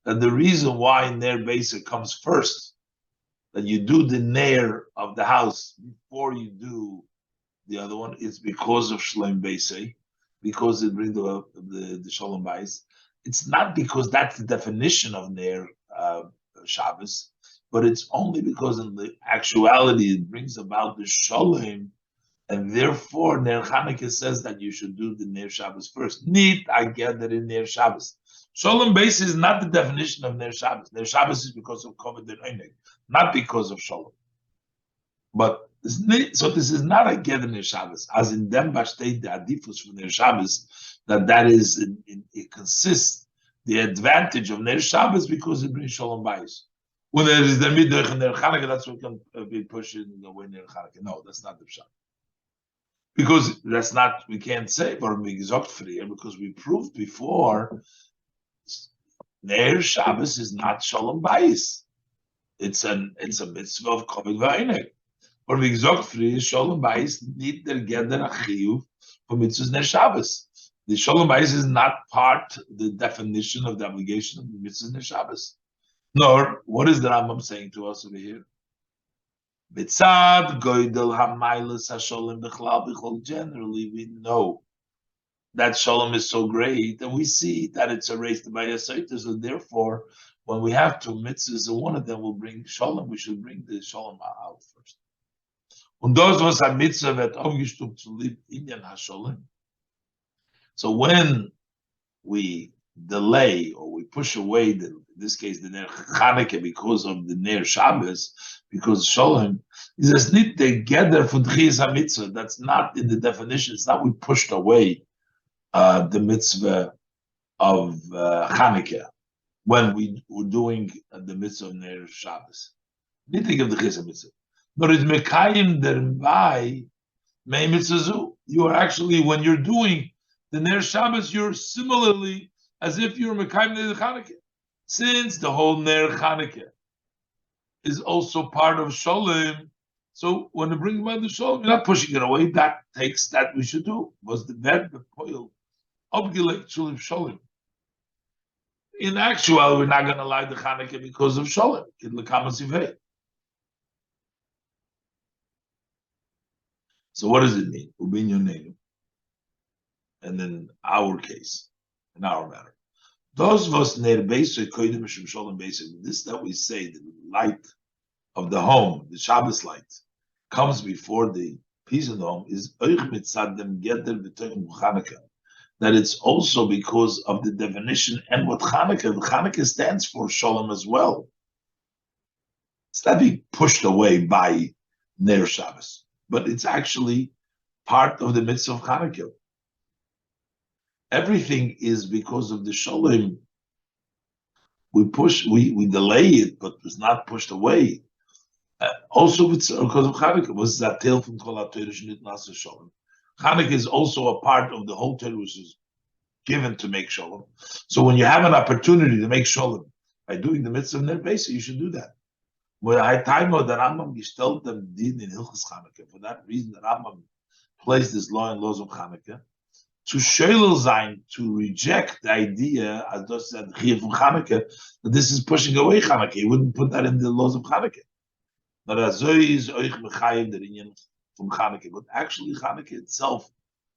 That the reason why ner beisei comes first, that you do the ner of the house before you do the other one, is because of shalom beisei, because it brings the shalom bayis. It's not because that's the definition of ner Shabbos, but it's only because in the actuality it brings about the shalom, and therefore Ner Chanukah says that you should do the Ner Shabbos first. Neat, I get that in Ner Shabbos. Shalom base is not the definition of Ner Shabbos. Ner Shabbos is because of Kavod V'Oinek, not because of Shalom. But so this is not a get in Ner Shabbos, as in Dem Bashtei the Adifus for Ner Shabbos, that is it consists the advantage of Ner Shabbos because it brings Shalom Bayis. When there is the Midrich and Ner Chanukah, that's what can be pushing away Ner Chanukah. No, that's not the Pshat. Because that's not, we can't say, but we gesagt free, because we proved before, Ner Shabbos is not Shalom Bayis. It's a mitzvah of Kavod V'Oinek. But we gesagt free, Shalom Bayis need der Geder Achiyuv for mitzvahs Ner Shabbos. The Shalom Bayis is not part, the definition of the obligation of the mitzvahs in Shabbos. Nor, what is the Rambam saying to us over here? Mitzad goydel hamaylas hasholem b'chlal b'chol. Generally, we know that shalom is so great, and we see that it's erased by a saita. So therefore, when we have two mitzvahs, and one of them will bring shalom, we should bring the shalom out first. Und das was a mitzvah wird aufgestuft zu lieb inyan hasholem. So when we delay or we push away, in this case, the Ner Chanukah because of the Ner Shabbos, because Shalom is just not together for Tchiyas HaMitzvah. That's not in the definition. It's not we pushed away the mitzvah of Chanukah when we were doing the mitzvah of Ner Shabbos. Not think of the Tchiyas HaMitzvah. But it's Mekayim derbai mei mitzvah. You are actually, when you're doing the Ner Shabbos, you're similarly as if you're Mekayim Ner Chanukah. Since the whole Ner Chanukah is also part of Sholem, so when you bring about the Sholem, you're not pushing it away. That takes that we should do. Was the verb the poil obgilek chuliv Sholem. In actual, we're not going to lie the Chanukah because of Sholem. Kid lekamasivei. So what does it mean? Ubinyoneinu. And then our case, in our matter. Those was ner basic koidim mishum shalom basic. This that we say, the light of the home, the Shabbos light, comes before the peace in the home, is oich mitzad dem geder b'toim Chanukah. That it's also because of the definition and what Chanukah stands for shalom as well. It's not being pushed away by ner Shabbos, but it's actually part of the mitzvah of Chanukah. Everything is because of the shalom. We delay it, but it's not pushed away. Also, it's because of Chanukah. Was that tale from Kol HaTorah Shnit Nasa Shalom? Chanukah is also a part of the whole Torah, which is given to make shalom. So when you have an opportunity to make shalom by doing the mitzvah of Ner Beis, you should do that. For that reason, the Rambam placed this law in laws of Chanukah to shayl zayin, to reject the idea, as Dos said, from Chanukah, that this is pushing away Chanukah. He wouldn't put that in the laws of Chanukah. But Azoi is oich mechayim the inyan from Chanukah. But actually, Chanukah itself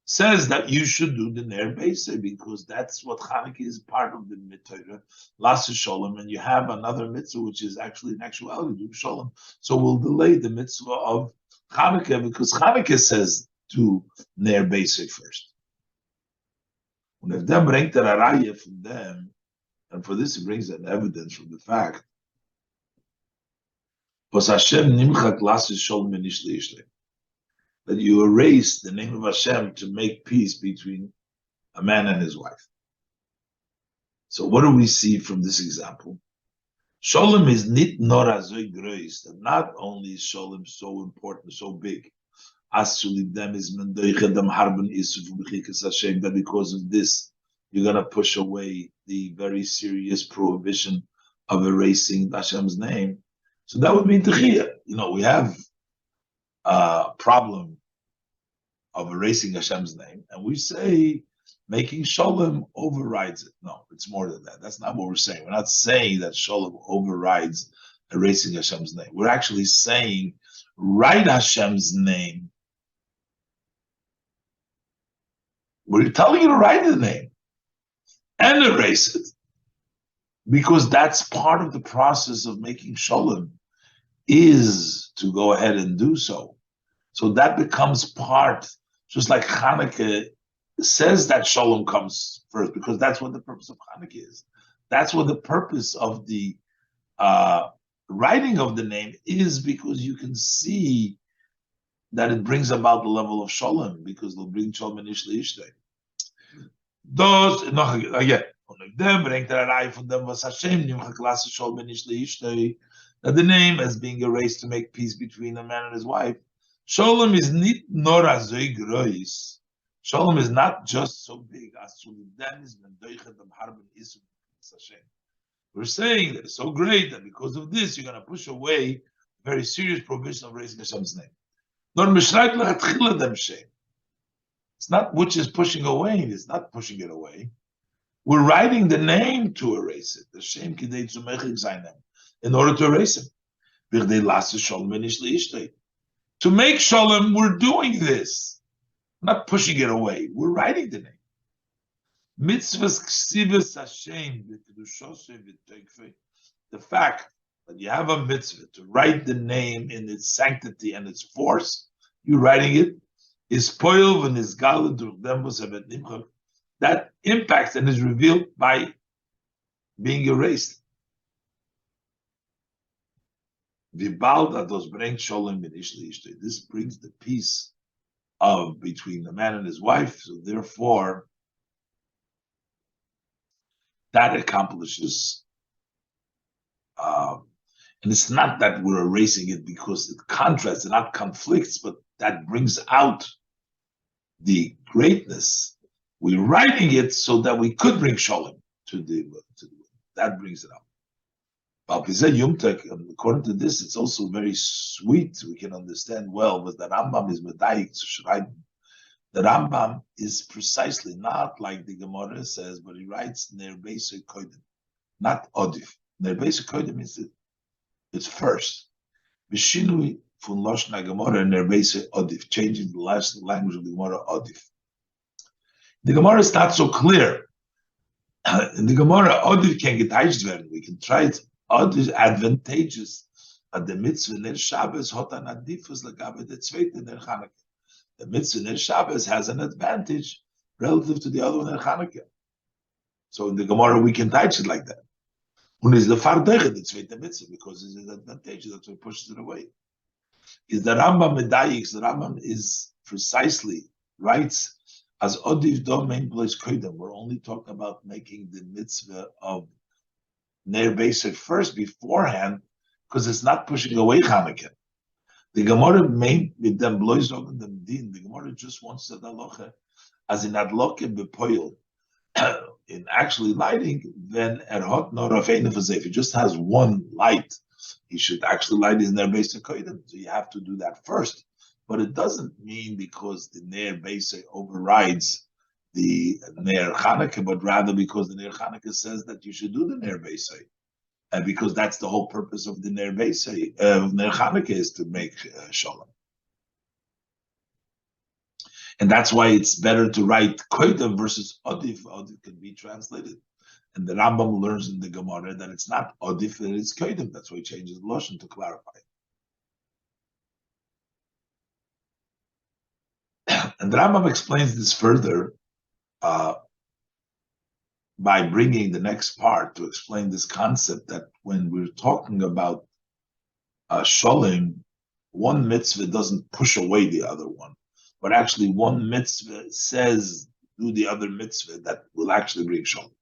says that you should do the Ner Beis, because that's what Chanukah is part of the mitzvah, Lasu Shalom, and you have another mitzvah which is actually in actuality do Shalom. So we'll delay the mitzvah of Chanukah because Chanukah says do Ner Beis first. And if them bring the raya from them, and for this it brings an evidence from the fact that you erase the name of Hashem to make peace between a man and his wife. So what do we see from this example? Shalom is nit nor azoy grois, that not only is Shalom so important, so big, that because of this, you're going to push away the very serious prohibition of erasing Hashem's name. So that would mean Techiyah. We have a problem of erasing Hashem's name, and we say making Shalom overrides it. No, it's more than that. That's not what we're saying. We're not saying that Shalom overrides erasing Hashem's name. We're actually saying write Hashem's name. We're telling you to write the name and erase it, because that's part of the process of making Shalom, is to go ahead and do so. So that becomes part, just like Chanukah says that Shalom comes first, because that's what the purpose of Chanukah is. That's what the purpose of the writing of the name is, because you can see that it brings about the level of Shalom, because they'll bring Shalom initially Ishtay. Those, again, them bring the Rai from them was Hashem, Shalom initially Ishtay, that the name as being erased to make peace between a man and his wife. Shalom is not nor azoy grois. Shalom is not just so big as to them is we're saying that it's so great that because of this you're going to push away very serious prohibition of raising Hashem's name. Nor mishrayt lechatchila dem shem. It's not which is pushing away. It's not pushing it away. We're writing the name to erase it. The Shem kidei zu mechik sein name in order to erase it. To make shalom, we're doing this. Not pushing it away. We're writing the name. Mitzvahs ksivas Hashem v'kedushosei. The fact that you have a mitzvah to write the name in its sanctity and its force, you're writing it, is poil v'nizgal d'urdembus evet nimchak. That impacts and is revealed by being erased. This brings the peace of between the man and his wife. So therefore, that accomplishes. And it's not that we're erasing it because it contrasts and not conflicts, but that brings out the greatness. We're writing it so that we could bring shalom to the that brings it up. According to this, it's also very sweet. We can understand well, but the Rambam is medayik to schreiben. The Rambam is precisely not like the Gemara says, but he writes ner beisei kodim, not odif. Ner beisei kodim means it's first. B'shinui fun loshna Gemara ner beisei odif, changing the last language of the Gemara odif. The Gemara is not so clear. In the Gemara, odif can get werden. We can try it. Odif advantageous at the mitzvah ner Shabbos hot an adifus lagabe the zweite ner Chanukah. The mitzvah ner Shabbos has an advantage relative to the other one ner Chanukah. So in the Gemara, we can teach it like that. When is the fardege the zweite mitzvah because it's an advantage. That's what pushes it away. Is the Rambam medayik? The Rambam is precisely writes as odif domain place koydem. We're only talking about making the mitzvah of ner beisei first beforehand because it's not pushing away Chanukah. The Gemara made with them blois on them din. The Gemara just wants to halacha as in adloke bepoil in actually lighting. Then erhot nor afeinu v'zeh. If he just has one light, he should actually light his ner beisei koydem. So you have to do that first. But it doesn't mean because the ner beisei overrides the ner Chanukah, but rather because the ner Chanukah says that you should do the ner beisei. Because that's the whole purpose of the ner beisei of ner Chanukah is to make shalom, and that's why it's better to write koydem versus odif. Odif can be translated, and the Rambam learns in the Gemara that it's not odif, that it's koydem. That's why he changes the lashon to clarify. And the Rambam explains this further by bringing the next part to explain this concept that when we're talking about shalom, one mitzvah doesn't push away the other one, but actually one mitzvah says do the other mitzvah that will actually bring shalom.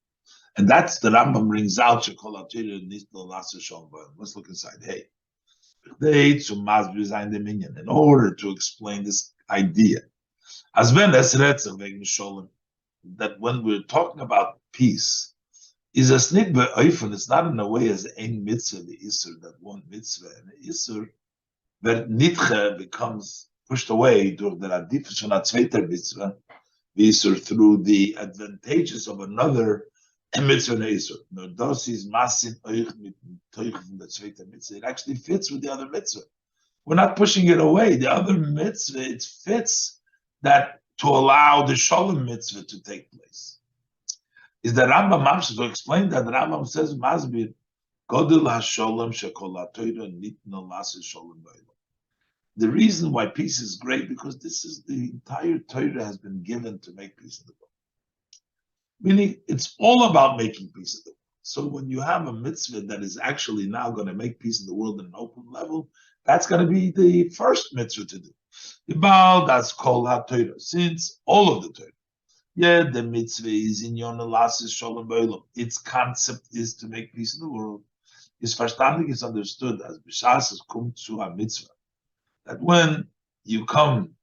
And that's the Rambam brings out. Let's look inside. Hey, in order to explain this idea, as when that when we're talking about peace, is a snit be'oifen. It's not in a way as ein mitzvah the isur, that one mitzvah and the isur that nitche becomes pushed away durch the adifus von a zweiter mitzvah the isur through the advantages of another mitzvah and isur. No, das is masin oich mit toich from the zweiter mitzvah. It actually fits with the other mitzvah. We're not pushing it away. The other mitzvah, it fits that to allow the shalom mitzvah to take place. Is the Rambam Mamshe to explain that the Rambam says Masbir Godel HaSholem Shekol HaTorah Nitno Lasse Sholem Ba'olam. The reason why peace is great because this is the entire Torah has been given to make peace in the world. Meaning it's all about making peace in the world. So when you have a mitzvah that is actually now going to make peace in the world at an open level, that's going to be the first mitzvah to do. That's called HaTorah, since all of the Torah. Yeah, the mitzvah is in Yonah Lasses Sholem Ba'olam. Its concept is to make peace in the world. His verstandig is understood as B'shas es kum zu a mitzvah. That when you come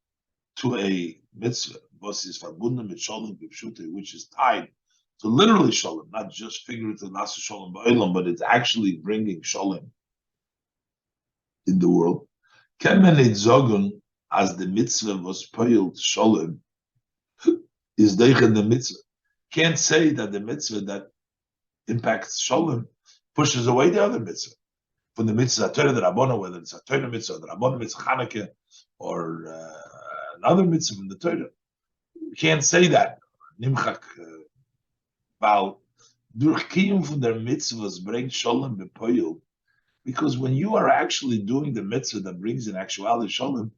to a mitzvah, was is verbunden mit Sholem B'pshute, which is tied to literally Sholem, not just figurative Lasses Sholem Ba'olam, but it's actually bringing Sholem in the world. Kemen it zogun as the mitzvah was poiled Sholem, is deichen the mitzvah. Can't say that the mitzvah that impacts shalom pushes away the other mitzvah. From the mitzvah Torah the Rabbana, whether it's a Torah mitzvah, the Rabbana mitzvah Chanukah, or another mitzvah from the Torah. You can't say that. Nimchak Val durch Kiyum von der mitzvahs bringt shalom bepoyel. Because when you are actually doing the mitzvah that brings in actuality shalom,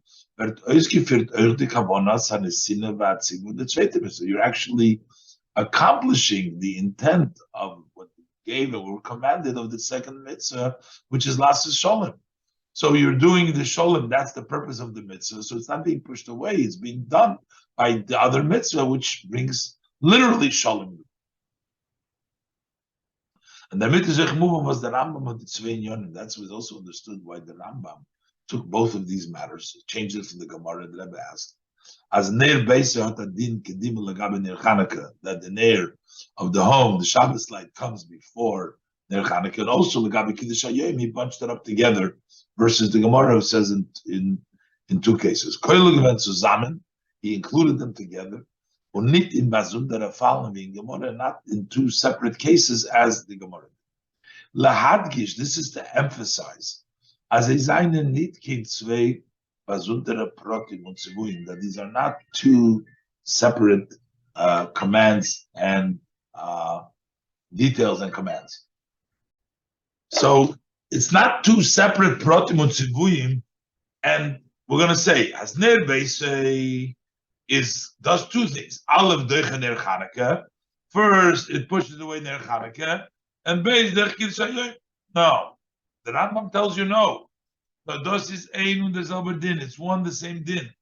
you're actually accomplishing the intent of what we gave and were commanded of the second mitzvah, which is lasses shalom. So you're doing the shalom, that's the purpose of the mitzvah. So it's not being pushed away, it's being done by the other mitzvah, which brings literally shalom. And the mitzvah was the Rambam of the Tzvei Yonim. That's was also understood why the Rambam took both of these matters, changed it from the Gemara. The Rebbe asked, as Neir Beiser hat adin kedim legabe Ner Chanukah, that the Neir of the home, the Shabbos light, comes before Ner Chanukah, and also legabe Kiddush Hayom, he bunched it up together, versus the Gemara says in two cases. Koil gewent zusammen, he included them together, und nicht in besondere Fallen wie in Gemara, not in two separate cases as the Gemara. Lahadgish, this is to emphasize, as a seinen nicht kein zwei besondere Protim und Zivuim, that these are not two separate commands and details and commands. So it's not two separate Protim and Zivuim, and we're going to say, as Ner Beisei does two things. Aleph Deichen Ner Chanukah. First, it pushes away Ner Chanukah, and Beis Dech Kiddush Hayom. No, the Rambam tells you no. But this is ein und derselbe din. It's one the same din.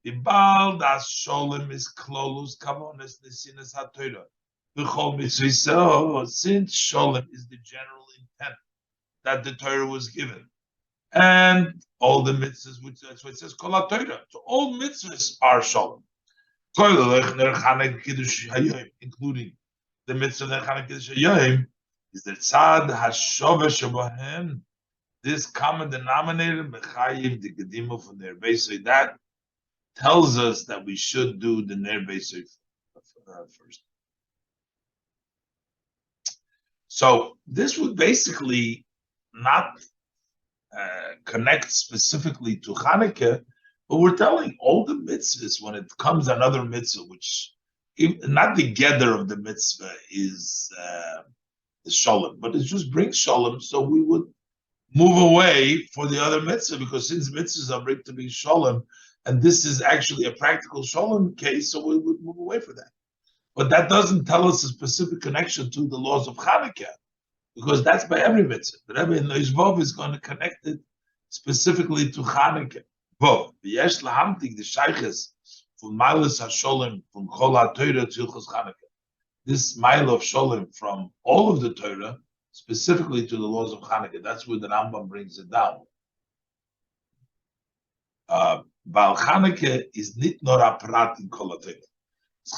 The Baal das Sholem is klolus kavonis nesinas haTorah. The Chol mitzvah. Since Sholem is the general intent that the Torah was given, and all the mitzvahs, which that's what it says, kol haTorah. So all mitzvahs are Sholem. Including the mitzvah Ner Chanukah Kiddush Hayom, is the tzad hashova shabahem. This common denominator, mechayiv the gedima from Ner Beisei, that tells us that we should do the Ner Beisei first. So this would basically not connect specifically to Chanukah, but we're telling all the mitzvahs when it comes another mitzvah, which not the gather of the mitzvah is shalom, but it just brings shalom. So we would move away for the other mitzvah, because since mitzvahs are bring to be shalom, and this is actually a practical shalom case, so we would move away for that. But that doesn't tell us a specific connection to the laws of Chanukah, because that's by every mitzvah. The Rebbe in Noizvov is going to connect it specifically to Chanukah. Vov, v'yesh lahamtik the shayches from Milas HaSholem from Chol HaTorah to Hilchos Chanukah. This mile of Sholem from all of the Torah, specifically to the laws of Chanukah. That's where the Rambam brings it down. Baal Chanukah is nit nor a prat in Kol HaTorah.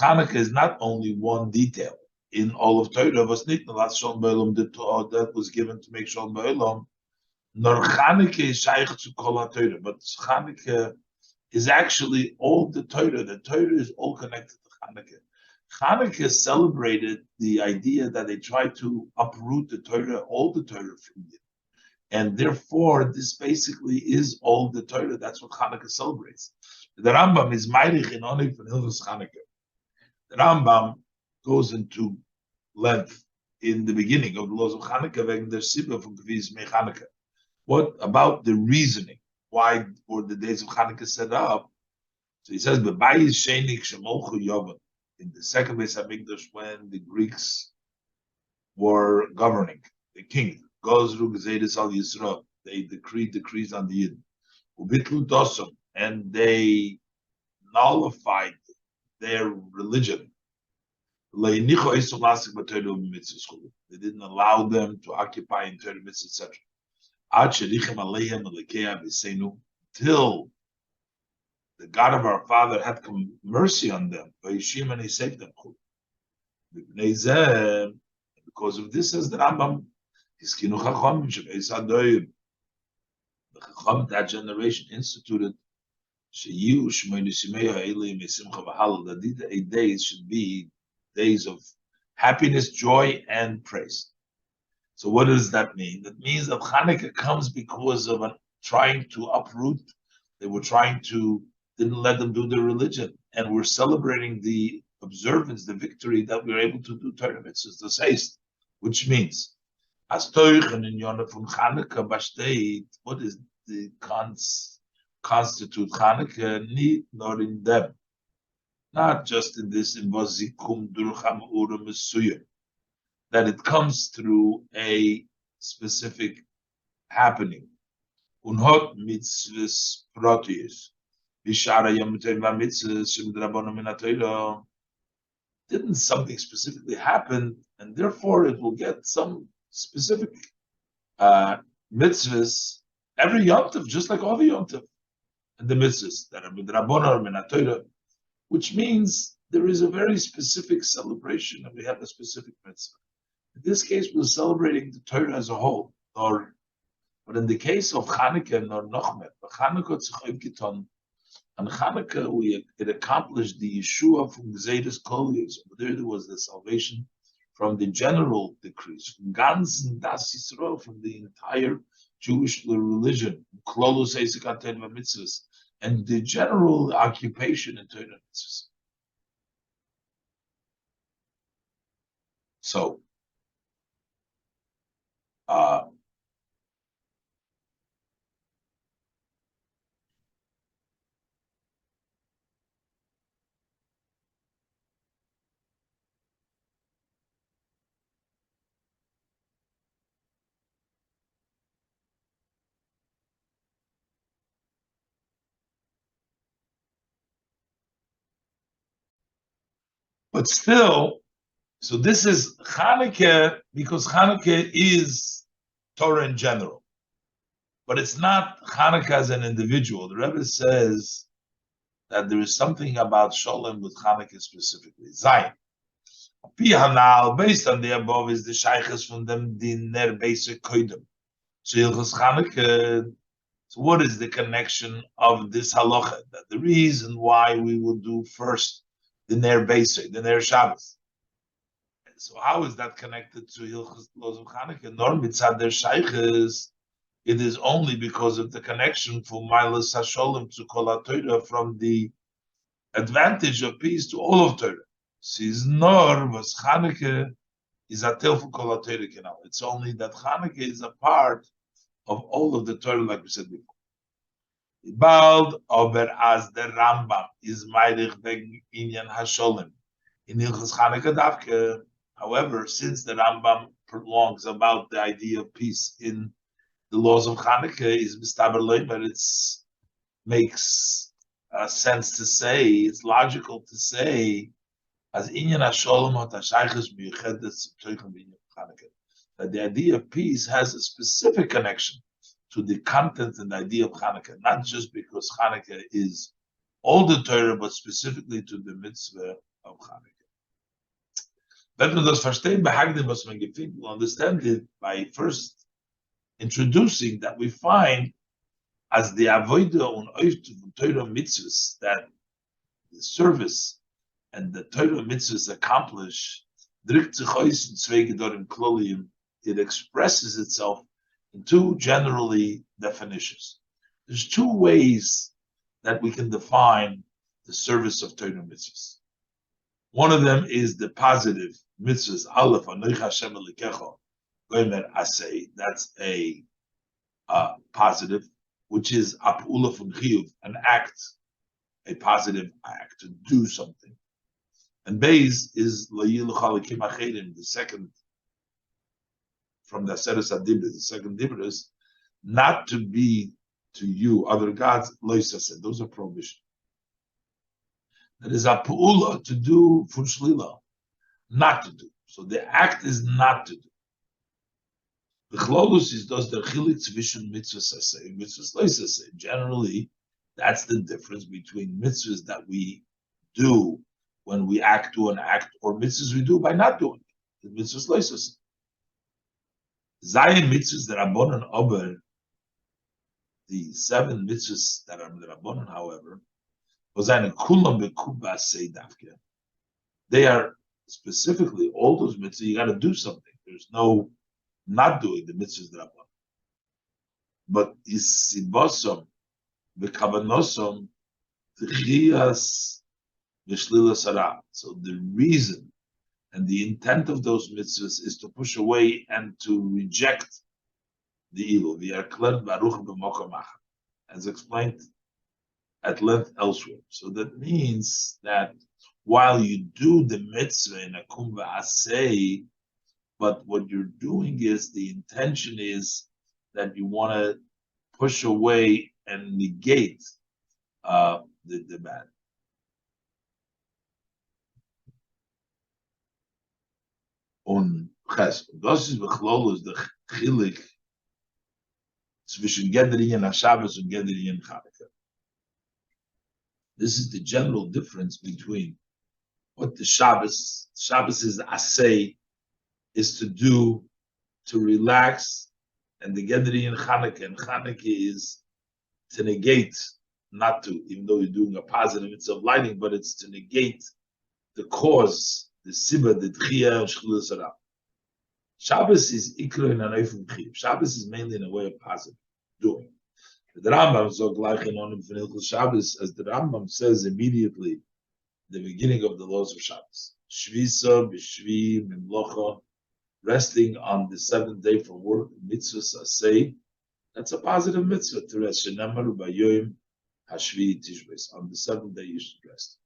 Chanukah is not only one detail in all of Torah, was nit nor last Shalom Ba'olam, the Torah that was given to make Shalom Ba'olam, nor Chanukah is shaykh to Kol HaTorah, but Chanukah is actually all the Torah. The Torah is all connected to Chanukah. Chanukah celebrated the idea that they tried to uproot the Torah, all the Torah from it. And therefore, this basically is all the Torah. That's what Chanukah celebrates. The Rambam is Meirich in Onik from Hilchos Chanukah. The Rambam goes into length in the beginning of the laws of Chanukah, wegen der Sibba from Kviz Me Chanukah. What about the reasoning? Why were the days of Chanukah set up? So he says, B'bayis Shenik Shemolchu Yovan. In the second Beis Hamikdash, when the Greeks were governing, the king, Gozru Gezeiris al Yisrael, they decreed decrees on the Yid, Ubitlu Dosum, and they nullified their religion. They didn't allow them to occupy in Torah mitzvah, etc. Till the God of our father had mercy on them, and he saved them. Because of this, says the Rambam, the Chacham, that generation instituted That these 8 days should be days of happiness, joy, and praise. So what does that mean? That means that Chanukah comes because of trying to uproot. They were trying to, didn't let them do their religion. And we're celebrating the observance, the victory that we're able to do Torah mitzvahs, the seist, which means, as Teuchen in Yonah from Chanukah Bashteit, what is the constitute Chanukah? Need not in them. Not just in this, in Vazikum Durcham Ura Mesuya, that it comes through a specific happening. Unhot mitzvahs protius. Bishara Yomutay mitzvahs Shemdrabonu Minatoilo. Didn't something specifically happen, and therefore it will get some specific mitzvahs every Yom Tov, just like all the Yom Tov. And the mitzvahs that are Midrabonu Minatoilo, which means there is a very specific celebration, and we have a specific mitzvah. In this case, we're celebrating the Torah as a whole. But in the case of Chanukah, nor Nochmet, and Chanukah, it accomplished the Yeshua from Gzeiras Kolios. There was the salvation from the general decrees, from Ganzen Das Yisrael, from the entire Jewish religion, Klolus Eisik Mitzvahs, and the general occupation in Torah mitzvahs. So, but still, so this is Chanukah, because Chanukah is Torah in general. But it's not Chanukah as an individual. The Rebbe says that there is something about Sholem with Chanukah specifically. Zayin. Based on the above, is the Shaykhs from them Diner basic Koidem. So Hilchos Chanukah. So what is the connection of this halacha? That the reason why we will do first the Ner Basic, the Ner Shabbos. So how is that connected to Hilchos Lozum Chanukah? Nor mitzad der Shaykhs. It is only because of the connection from Milas Hasholem to Kol HaTorah, from the advantage of peace to all of Torah. Says Nor was Chanukah is a tel for Kol HaTorah Kenal. It's only that Chanukah is a part of all of the Torah, like we said before. Bald over as the Rambam is Meirich wegen Inyan Hasholem in Hilchos Chanukah Davke. However, since the Rambam prolongs about the idea of peace in the laws of Chanukah, is mistaber, but it makes sense to say, it's logical to say, as Inyan Hasholem hot hashayches miyuchedes toichem b'inyan Chanukah, that the idea of peace has a specific connection to the content and the idea of Chanukah, not just because Chanukah is all the Torah, but specifically to the mitzvah of Chanukah. Wenn man das verstehen, behagdim was man gefindt, we'll understand it by first introducing that we find as the avodah and oiftu from Torah mitzvahs, that the service and the Torah mitzvahs accomplish, it expresses itself in two generally definitions. There's two ways that we can define the service of Torah mitzvahs. One of them is the positive mitzvahs, Aleph, Anoich Hashem Elikecha, Gomer Asay. That's a positive, which is Ap'ula from Chiyuv, an act, a positive act, to do something. And Beis is La'yil Chalikim Achedim, the second, from the Aseres HaDibros, the second Dibros, not to be to you other gods, Loisaseh. Those are prohibition. That is a pu'ula, to do for shlila, not to do. So the act is not to do. The chlolus is does the chilik tzvishun mitzvahs aseh, mitzvahs loisaseh. Generally, that's the difference between mitzvahs that we do when we act to an act, or mitzvahs we do by not doing it. The mitzvahs loisaseh. Zayin mitzvahs that are bon and ober, The 7 mitzvahs that are the Rabbanon, however, was eine kulam bekuba say dafke. They are specifically all those mitzvahs. You got to do something. There's no not doing the mitzvahs that Rabbanon. But isibosam v'kavanosam t'chiyas v'shlila sarah. So the reason and the intent of those mitzvahs is to push away and to reject the evil. As explained at length elsewhere. So that means that while you do the mitzvah in a kumbha asay, but what you're doing is the intention is that you want to push away and negate the bad. Und das ist bechlolus der Chilik zwischen Gedrien Shabbos und Gedrien Chanukah. This is the general difference between what the Shabbos is asay, is to do, to relax, and the Gedrien Chanukah, and Chanukah is to negate, not to, even though you're doing a positive, it's of lighting, but it's to negate the cause, the Sibba, the Tchiyah, and Shchila Sarah. Shabbos is ikro in an oifim chiyuv. Shabbos is mainly in a way of positive doing. The Rambam so gleich in onim von Hilchos Shabbos, as the Rambam says immediately, the beginning of the laws of Shabbos. Shvisa b'shvi mimlocha, resting on the 7th day from work, mitzvahs asay. That's a positive mitzvah to rest. Shenamar b'yoyim hashvi tishbeis. On the 7th day you should rest.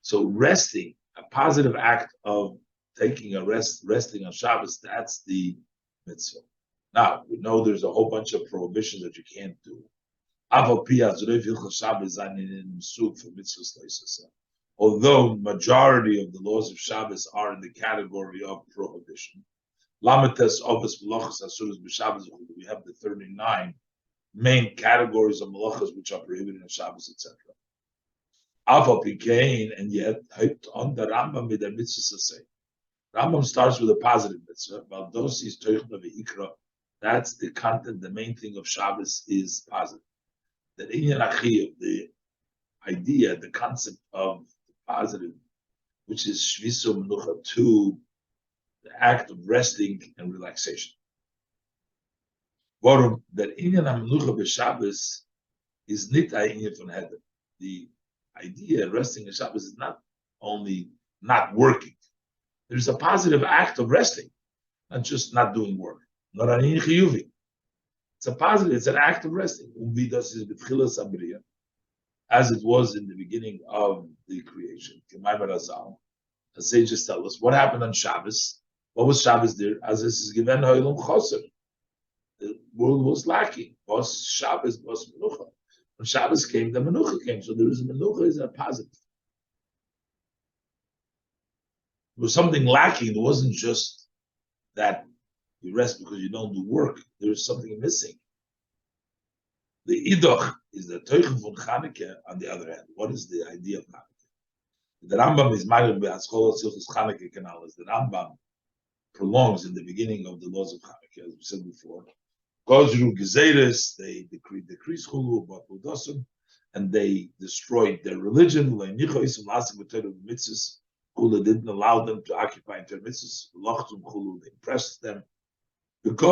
So resting, a positive act of taking a resting on Shabbos, that's the mitzvah. Now, we know there's a whole bunch of prohibitions that you can't do. Although majority of the laws of Shabbos are in the category of prohibition. We have the 39 main categories of malachas which are prohibited on Shabbos, etc. And yet, on the Rambam with the mitzvah say. Rambam starts with a positive mitzvah. That's the content, the main thing of Shabbos is positive. The inyan achiyuv, the idea, the concept of the positive, which is shviso menucha, to the act of resting and relaxation. That inyan menucha b'Shabbos is nit inyan von heder. The idea of resting in Shabbos is not only not working. There's a positive act of resting, not just not doing work. Not an chiyuvi. It's a positive, it's an act of resting. As it was in the beginning of the creation. The sages tell us what happened on Shabbos. What was Shabbos there? As this is given hoylum choser. The world was lacking. Was Shabbos, was menucha. When Shabbos came, the menucha came. So there is menucha is a positive. There was something lacking. It wasn't just that you rest because you don't do work. There is something missing. The idoch is the teuchen von Chanukah. On the other hand, what is the idea of Chanukah? The Rambam is married by Haskola Silchus Chanukah Canal. As the Rambam prolongs in the beginning of the laws of Chanukah, as we said before, Gozru Gezeres, they decrease Chulu, Bakudosum, and they destroyed their religion. Chulu didn't allow them to occupy their mitzvahs. Lochtum Chulu, they impressed them. And the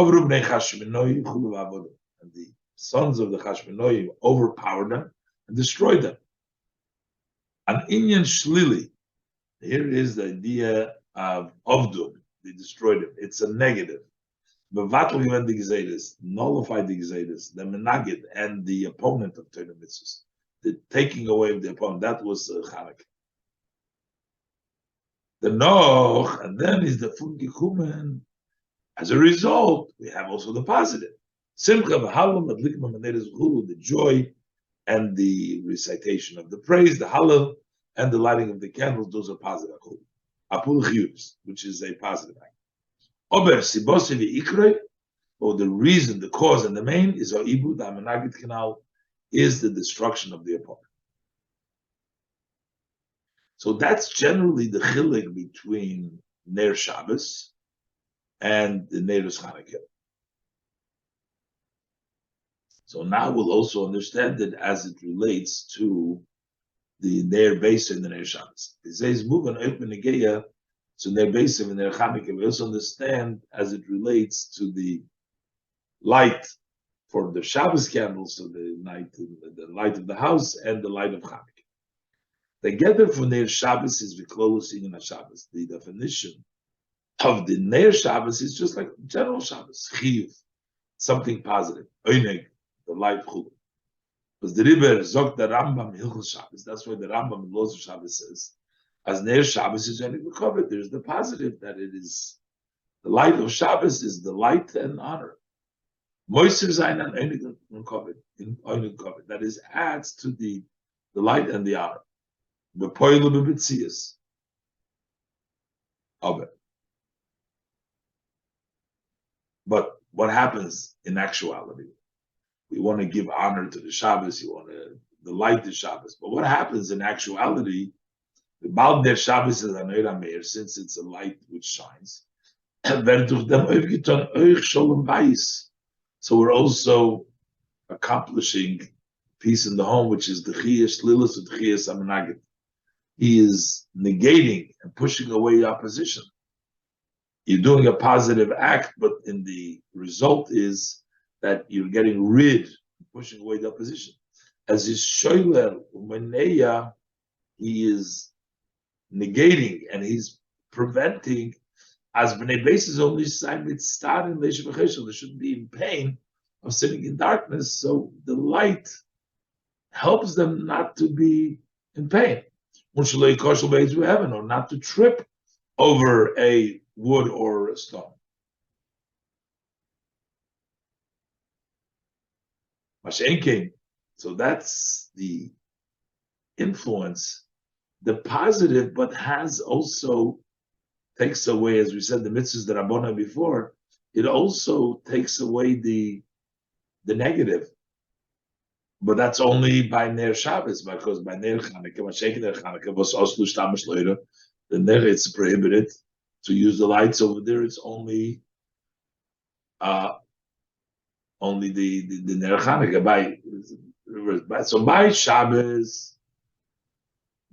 sons of the Chashmonoim overpowered them and destroyed them. An inyan shlili. Here is the idea of Ovdum. They destroyed him. It's a negative. Mevatl even the Gzeiris, nullified the Gzeiris, the Menagid, and the opponent of Torah mitzvahs. The taking away of the opponent. That was Chanukah. The Noch, and then is the Fungikumen. As a result, we have also the positive. Simcha v'halal madlikma maneres chulu, the joy and the recitation of the praise, the halal and the lighting of the candles, those are positive. Apul chiyuvs, which is a positive act. Ober sibosi v'ikre, or the reason, the cause, and the main is our ibud ha'menagid canal, is the destruction of the opponent. So that's generally the chilek between Ner Shabbos and the Neirus Chanukah. So now we'll also understand it as it relates to the Ner Beis and the Ner Shabbos. It says, move on open Negeya to Ner Beis and Ner Chanukah. We also understand as it relates to the light for the Shabbos candles, so the light of the house and the light of Chanukah. Together for Ner Shabbos is Viklolus in Shabbos. The definition of the Ner Shabbos is just like general Shabbos, Chiyuv, something positive. Oineg, the light Chulu. Because the Riber Zog the Rambam Hilchos Shabbos. That's why the Rambam in Los Shabbos says, as Ner Shabbos is only recovered. There's the positive that it is the light of Shabbos is the light and honor. Moiser Zayin and Oineg covered. That is adds to the light and the honor. The Poilu B'Bitzias of it. But what happens in actuality? We want to give honor to the Shabbos. You want to delight the Shabbos. But what happens in actuality? The Baal der Shabbos is an Eira Meir, since it's a light which shines. So we're also accomplishing peace in the home, which is the Chiyas Lilis and Chiyas Amanagit. He is negating and pushing away opposition. You're doing a positive act, but in the result is that you're getting rid, pushing away the opposition. As his shoiler umeneya, he is negating and he's preventing. As b'nei beis is only sign with star in they shouldn't be in pain of sitting in darkness. So the light helps them not to be in pain, or not to trip over a wood or a stone. So that's the influence, the positive, but has also takes away, as we said, the mitzvahs that Rabbona before. It also takes away the negative, but that's only by Ner Shabbos, because by Ner Chanukah, was also shtamish later. The Ner, it's prohibited to use the lights over there. It's only the Ner Chanukah. So by Shabbos,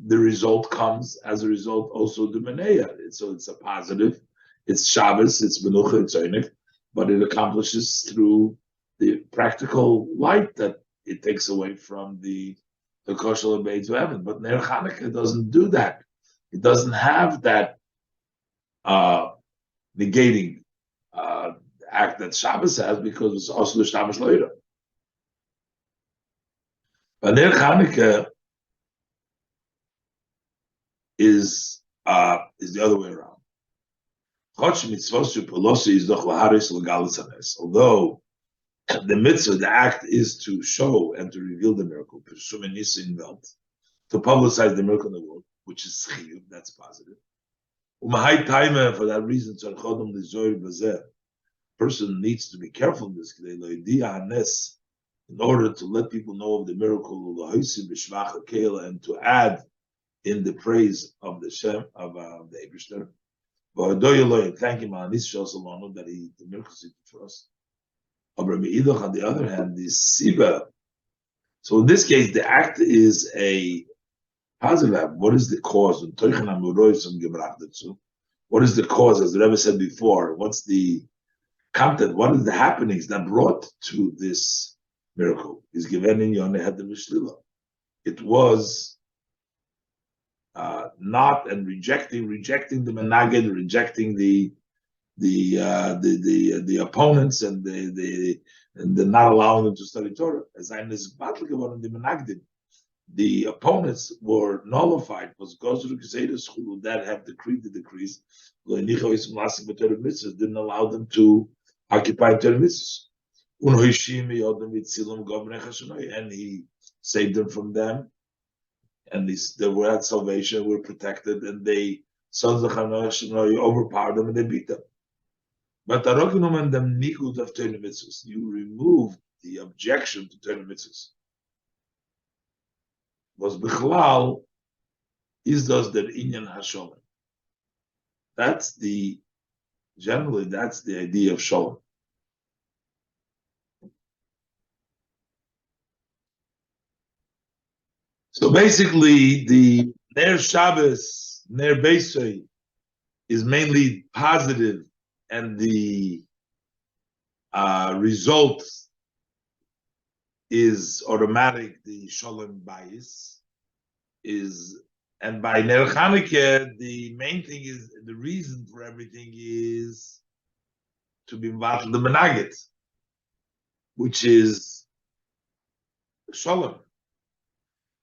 the result comes as a result also the Meneya. So it's a positive. It's Shabbos, it's Menucha, it's Einik, but it accomplishes through the practical light that it takes away from the Koshel Beit to heaven. But Ner Chanukah doesn't do that. It doesn't have that negating act that Shabbos has, because it's also the Shabbos later. But Ner Chanukah is the other way around. Although the mitzvah, the act is to show and to reveal the miracle, to publicize the miracle in the world, which is chiyuv, that's positive. For that reason, person needs to be careful in this in order to let people know of the miracle and to add in the praise of the Shem of the Eibishter. Thank him on this shows alone that he the miracles he did for us. On the other hand, the Siba. So in this case, the act is a positive. What is the cause? What is the cause? As the Rebbe said before, what's the content? What are the happenings that brought to this miracle? Is given in Yonah had the Mishlila. It was not and rejecting the menaged, rejecting the opponents and the not allowing them to study Torah. As I is about the menagdim, the opponents were nullified. Was who that have decreed the decrees didn't allow them to occupy Torah mitzvahs. And he saved them from them. And they were at salvation, were protected, and they sons of Chanukah overpowered them and they beat them. But the and the nikud of Torah mitzvahs, you remove the objection to Torah mitzvahs. Was bichlal is those der inyan hasholem. That's the idea of shalom. So basically, the Ner Shabbos, Ner Beisoy, is mainly positive, and the result is automatic. The Shalom Bayis is, and by Ner Chanukah, the main thing is the reason for everything is to be involved the Menagit, which is Shalom.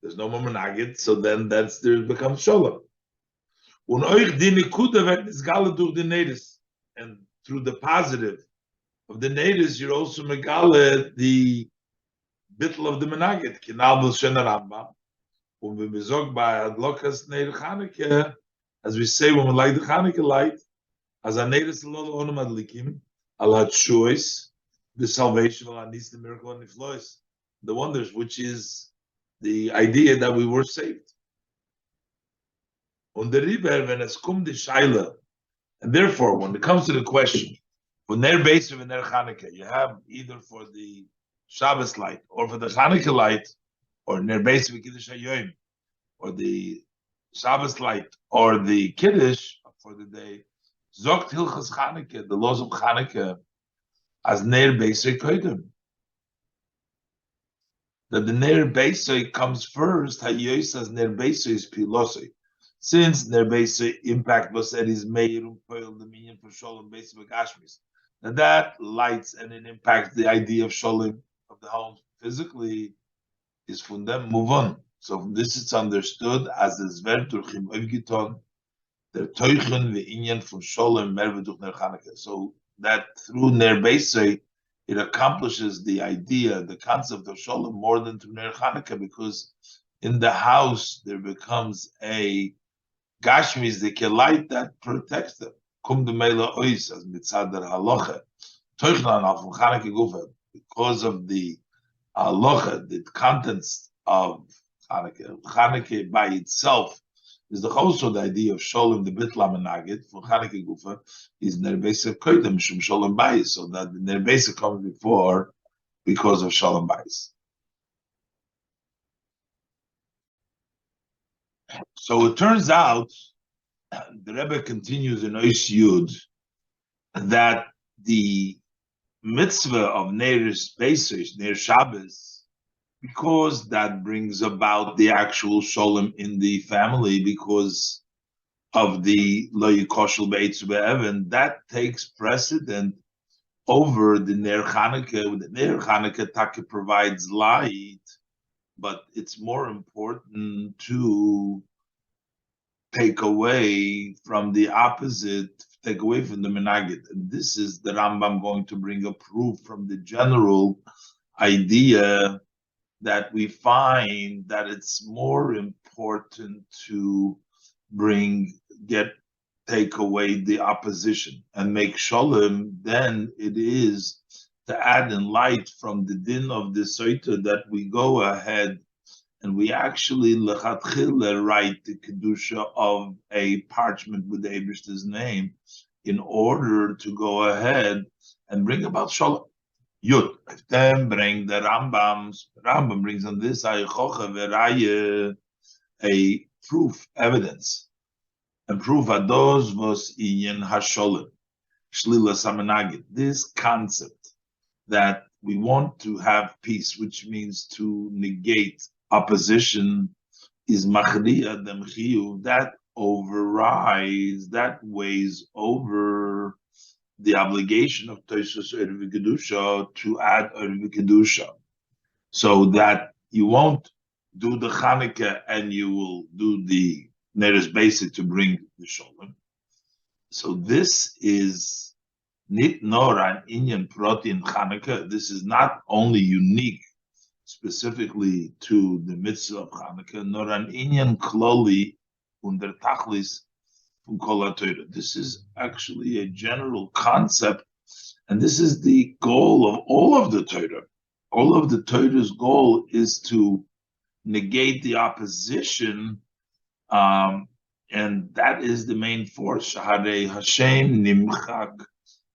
There's no more Menagit, so then there becomes Shalom. Und euch die Nekuda wird misgale durch die Nedes. And through the positive of the Nedes, you're also megale the bittel of the Menagit. Kinal b'l Shen Rambam. Und wir besorgt bei Adlokas Neir Chanukah, as we say when we light the Chanukah light, as a Nedes alone onum adlikim, ala choice, the salvation, ala nis the miracle and the flows, the wonders, which is the idea that we were saved. Und der Riber, when es kommt die Scheile, and therefore, when it comes to the question, for Ner Beisav and Ner Chanukah, you have either for the Shabbos light, or for the Chanukah light, or Ner Beisav Kiddush HaYom, or the Shabbos light, or the Kiddush for the day, Zogt Hilchas Chanukah, the laws of Chanukah, as Ner Beisav Kodim. That the Ner Beisav comes first, HaYos as Ner Beisav is Pilosai. Since Ner Beisav impact was said is made the meaning for Shalom Beisav Gashmis. Now that lights and it impacts the idea of Shalom of the home physically is from them move on. So from this it's understood as the Zver Turchim Evgiton, der Teuchen ve'inyan from Shalom Merve durch Ner Chanukah. So that through Ner Beisav it accomplishes the idea, the concept of Shalom more than through Ner Chanukah, because in the house there becomes a Gashmis, the light that protects them. Kum de Mela Ois as mitzad der Halacha. Teuchnan al from Chanukah Gufa, because of the Halacha, the contents of Chanukah. Chanukah by itself is also the idea of Shalom, the Bitla Menagit, from Chanukah Gufa, is Ner Beisav Koydem, Shum Shalom Bayis, so that the Ner Beisav comes before because of Shalom Bayis. So it turns out, the Rebbe continues in Ois Yud, that the mitzvah of Ner Beisav, Ner Shabbos, because that brings about the actual Shalom in the family, because of the Lo Yikoshel Be'etzu Be'evan, that takes precedent over the Ner Chanukah. The Ner Chanukah Taka provides light, but it's more important to take away from the opposite, take away from the Menagit. And this is the Rambam going to bring a proof from the general idea that we find that it's more important to take away the opposition and make Shalom than it is to add in light from the din of the Soita that we go ahead and we actually lechatchila write the kedusha of a parchment with the Eibishter's name in order to go ahead and bring about Shalom. Yud. Then bring the Rambam brings on this a proof, evidence, and proof ados was inyan hasholem shlila samenagit. This concept that we want to have peace, which means to negate opposition, is machriya demchiu, that overrides, that weighs over the obligation of Tosus Ervi Kedusha to add Ervi Kedusha, so that you won't do the Chanukah and you will do the Neres Basic to bring the Shalom. So this is nit nor an Inyan Protein Chanukah. This is not only unique specifically to the mitzvah of Chanukah, nor an Inyan Kloli under Tachlis. This is actually a general concept, and this is the goal of all of the Torah. All of the Torah's goal is to negate the opposition, and that is the main force. Shaharei Hashem nimchak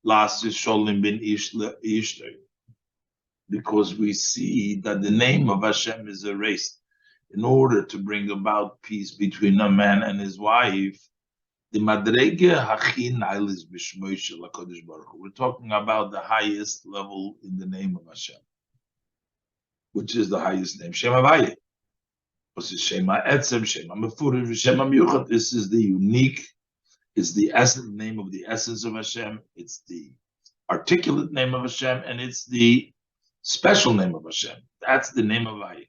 lasis sholim bin ishtay, because we see that the name of Hashem is erased. in order to bring about peace between a man and his wife, the madrege hachin ailis b'shmoi shel HaKadosh Baruch Hu. We're talking about the highest level in the name of Hashem, which is the highest name, Shem Havaya. This is Shema Etzem, Shema Mefurish, Shema Miyuchat. This is the unique, it's the essence, name of the essence of Hashem. It's the articulate name of Hashem, and it's the special name of Hashem. That's the name of Havaya.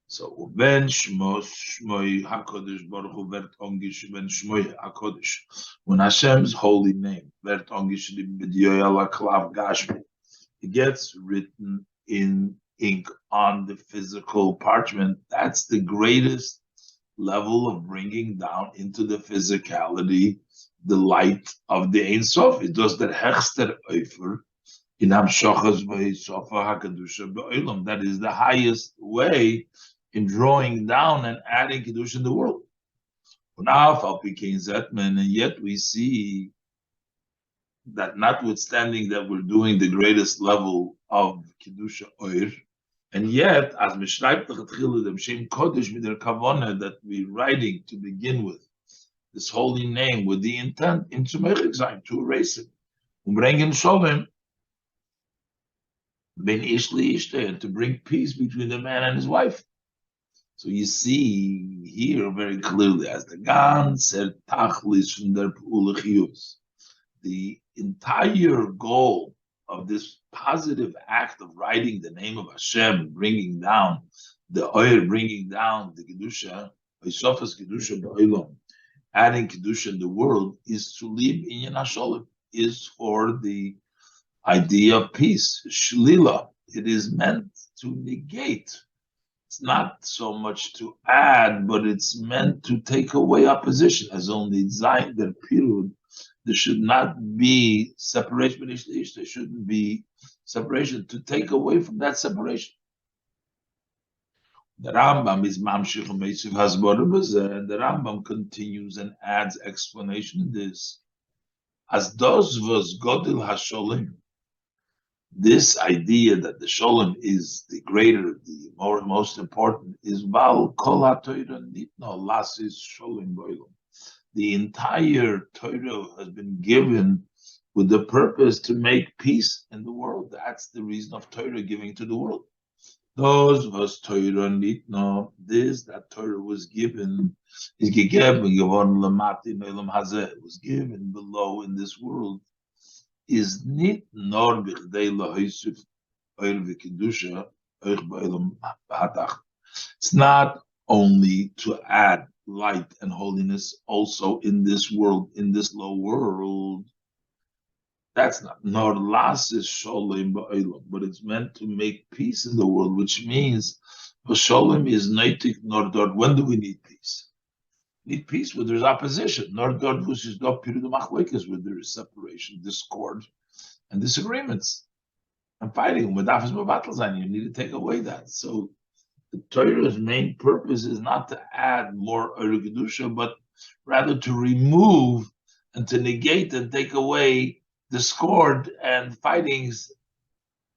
So ben Shmoi HaKadosh Baruch Hu vert ongish ben Shmoi HaKadosh. When Hashem's holy name vert ongish b'diyoy ala klav gashmi, it gets written in ink on the physical parchment. That's the greatest level of bringing down into the physicality the light of the Ein Sof. It does that hechster oifer in hamshachas v'hisofa hakadusha be'olam. That is the highest way in drawing down and adding Kiddush in the world. And yet we see that notwithstanding that we're doing the greatest level of Kiddush Oir, and yet, as Mishraib the Shem Kodesh with their Kavana that we're writing to begin with, this holy name with the intent to erase it, bring Shalom, Ben Ishli Ishte, and to bring peace between the man and his wife. So you see here very clearly, as the ganzer Tachlis from der P'ulachiyus, the entire goal of this positive act of writing the name of Hashem, bringing down the oil, bringing down the Kedusha, Isofas Kedusha Ba'olam, adding Kedusha in the world, is to live in Yanasholim, is for the idea of peace. Shlila, it is meant to negate. It's not so much to add, but it's meant to take away opposition, as only Zayin der Pirud. There should not be separation. There shouldn't be separation, to take away from that separation. The Rambam is Mamshich Meisiv Hasbara, and the Rambam continues and adds explanation in this. As those was Godil Hasholim, this idea that the Sholem is the greater, the most important, is Val Kol HaTorah Nitno Lasis Sholem Boilam. The entire Torah has been given with the purpose to make peace in the world. That's the reason of Torah giving to the world. Those was Torah Nitno. This that Torah was given is gegeben geworden lamati ne'olam hazeh. It was given below in this world. Is nit nor bichdei lahoisuf oil v'kedusha oich ba'olam hatach. It's not only to add light and holiness also in this world, in this low world. That's not nor lasis sholem ba'olam, but it's meant to make peace in the world, which means sholem is neitik nor dort. When do we need peace? Need peace where there's opposition. Nor dort v'shis dort period machlokas, where there is separation, discord, and disagreements, and fighting. With afis mevatel, you need to take away that. So the Torah's main purpose is not to add more Orah Kedusha, but rather to remove and to negate and take away discord and fightings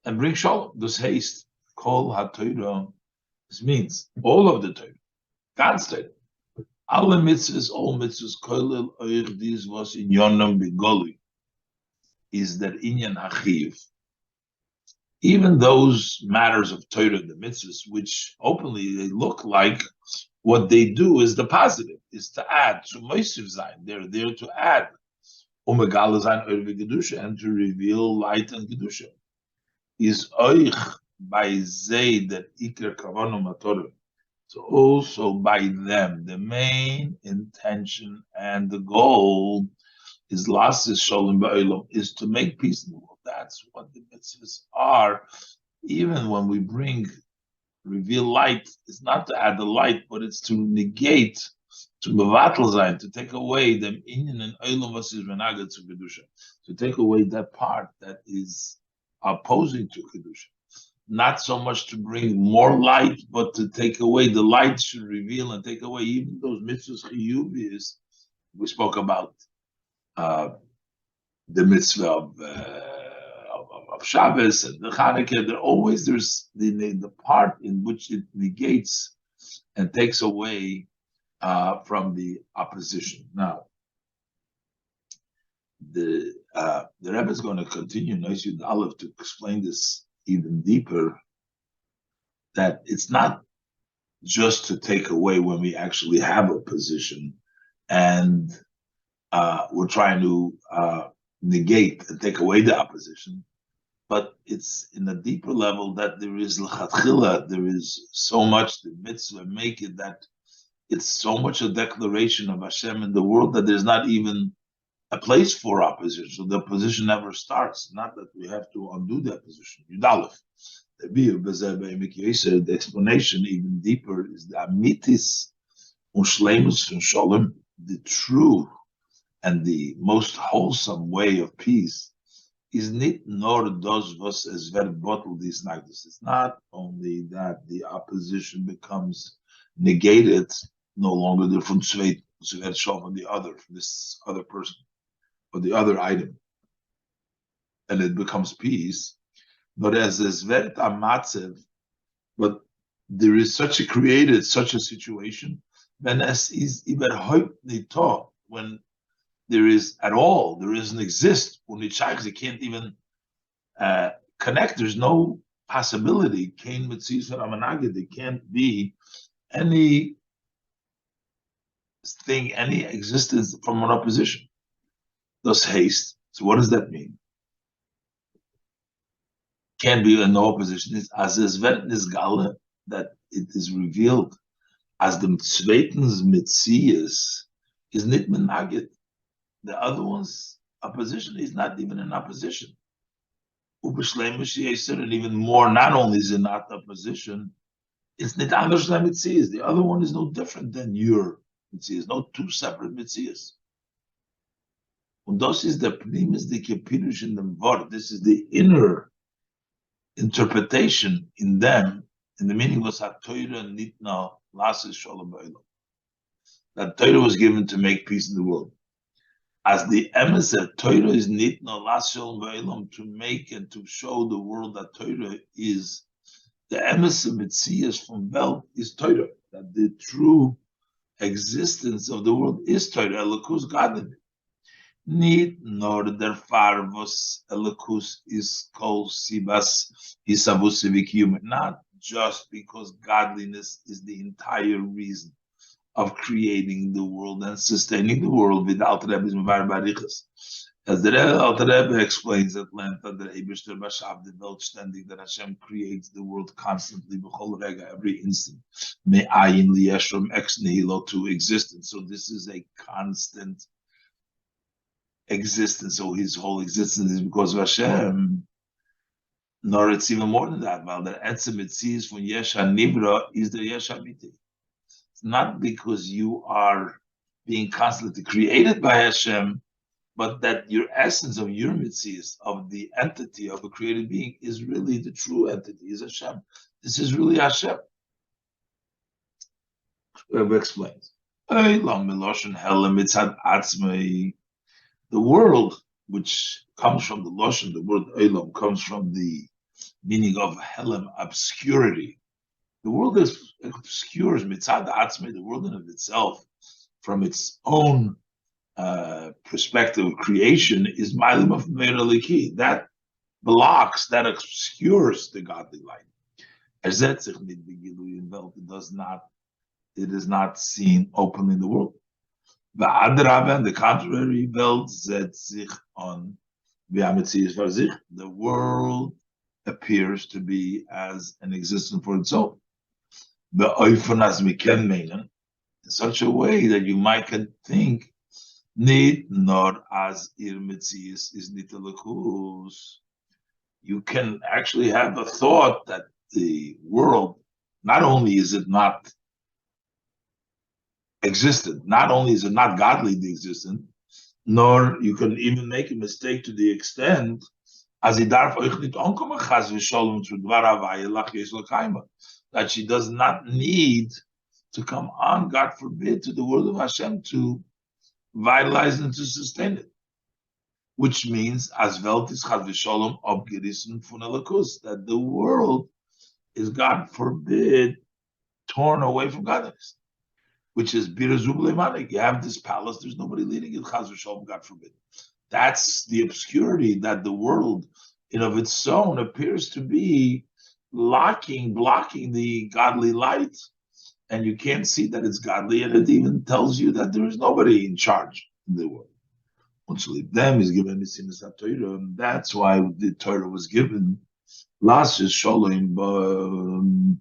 and bring shalom. This haste, Kol HaTorah. This means all of the Torah, God's Torah. Alle mitzvahs, all mitzvahs, Kolel Oich, this was in Yonam Begoli, is that Inyan Hachiv. Even those matters of Torah, the mitzvahs, which openly they look like what they do is the positive, is to add to Moisiv Zayin. They're there to add Umegal Zayin Oir V'Kedusha, and to reveal light and Kedusha. Is Oich by Zay that Iker Kavanu Matorah. So also by them, the main intention and the goal is Lasis Sholem Ba'olam, is to make peace in the world. That's what the mitzvahs are. Even when we reveal light, it's not to add the light, but it's to negate, to mevatel zayin, to take away them inyan and olam vasis renagat to kedusha, to take away that part that is opposing to kedusha. Not so much to bring more light, but to take away the light should reveal and take away even those mitzvahs chiyuvis. We spoke about the mitzvah of Shabbos and the Chanukah. There's the part in which it negates and takes away from the opposition. Now, the Rebbe is going to continue, Nois Yud Aleph, to explain this even deeper, that it's not just to take away when we actually have a position and we're trying to negate and take away the opposition, but it's in a deeper level that there is l'chatchila, there is so much the mitzvah make it that it's so much a declaration of Hashem in the world that there's not even a place for opposition. So the opposition never starts. Not that we have to undo the opposition. Yudalef. The explanation even deeper is the amitis ushlemus and shalom, the true and the most wholesome way of peace is not nor does was as very bottle these nagdus. It's not only that the opposition becomes negated, no longer they're from Sveit from the other, from this other person or the other item, and it becomes peace. Not as is very amatzev, but there is such a created, such a situation, when as is when there is at all, there doesn't exist, it can't even connect, there's no possibility, there can't be any thing, any existence from an opposition. Thus haste. So what does that mean? Can't be in no opposition. It's as is gala that it is revealed as the zweitens mitzias is nit menagit. The other one's opposition is not even in opposition. And even more, not only is it not opposition, it's nit anders mitzias. The other one is no different than your mitzias. No two separate mitzias. And this is the primus the kepirush in them word. This is the inner interpretation in them, in the meaning was that Torah nitna lasis shalom ba'olam. That Torah was given to make peace in the world. As the emes that Torah is nitna lasis shalom ba'olam, to make and to show the world that Torah is the emes of mitzias from Welt is Torah. That the true existence of the world is Torah. Elokus God in it. Need nor der farvos elikus is kol sibas hisavusivikium. Not just because godliness is the entire reason of creating the world and sustaining the world without Rebbe's Mevarbarichas. As the Rebbe explains at length that the Eibishter Bashav, the Welt standing, that Hashem creates the world constantly, b'chol rega, every instant, me'ayin liyeshrom ex nihilo, to existence. So this is a constant existence, so his whole existence is because of Hashem. Nor it's even more than that. While the etzem it sees from Yesha Nivra is the Yesha Miti. It's not because you are being constantly created by Hashem, but that your essence of your mitzvahs, of the entity of a created being, is really the true entity, is Hashem. This is really Hashem. Rebbe explains. The world, which comes from the Lashon, the word Eilam comes from the meaning of Helem, obscurity. The world is obscures, mitzad atzmei, the world in of itself, from its own perspective of creation, is Mailim of Meir Eliki. That blocks, that obscures the godly light. It is not seen openly in the world. And the contrary, Welt setzt sich on the world appears to be as an existence for itself. In such a way that you might think, need nor as ir mitzias is nitalakus. You can actually have a thought that the world, not only is it not existent, not only is it not godly existent, nor you can even make a mistake to the extent as that she does not need to come on, God forbid, to the word of Hashem to vitalize and to sustain it. Which means, as Welt is chas v'sholom abgerissen von Elikus, that the world is, God forbid, torn away from godliness, which is birazubleimanik. You have this palace, there's nobody leading it, chas v'sholom, God forbid. That's the obscurity that the world, in of its own, appears to be blocking the godly light, and you can't see that it's godly, and it even tells you that there is nobody in charge in the world. Them is given and that's why the Torah was given. Last is Shalom Ba'olam.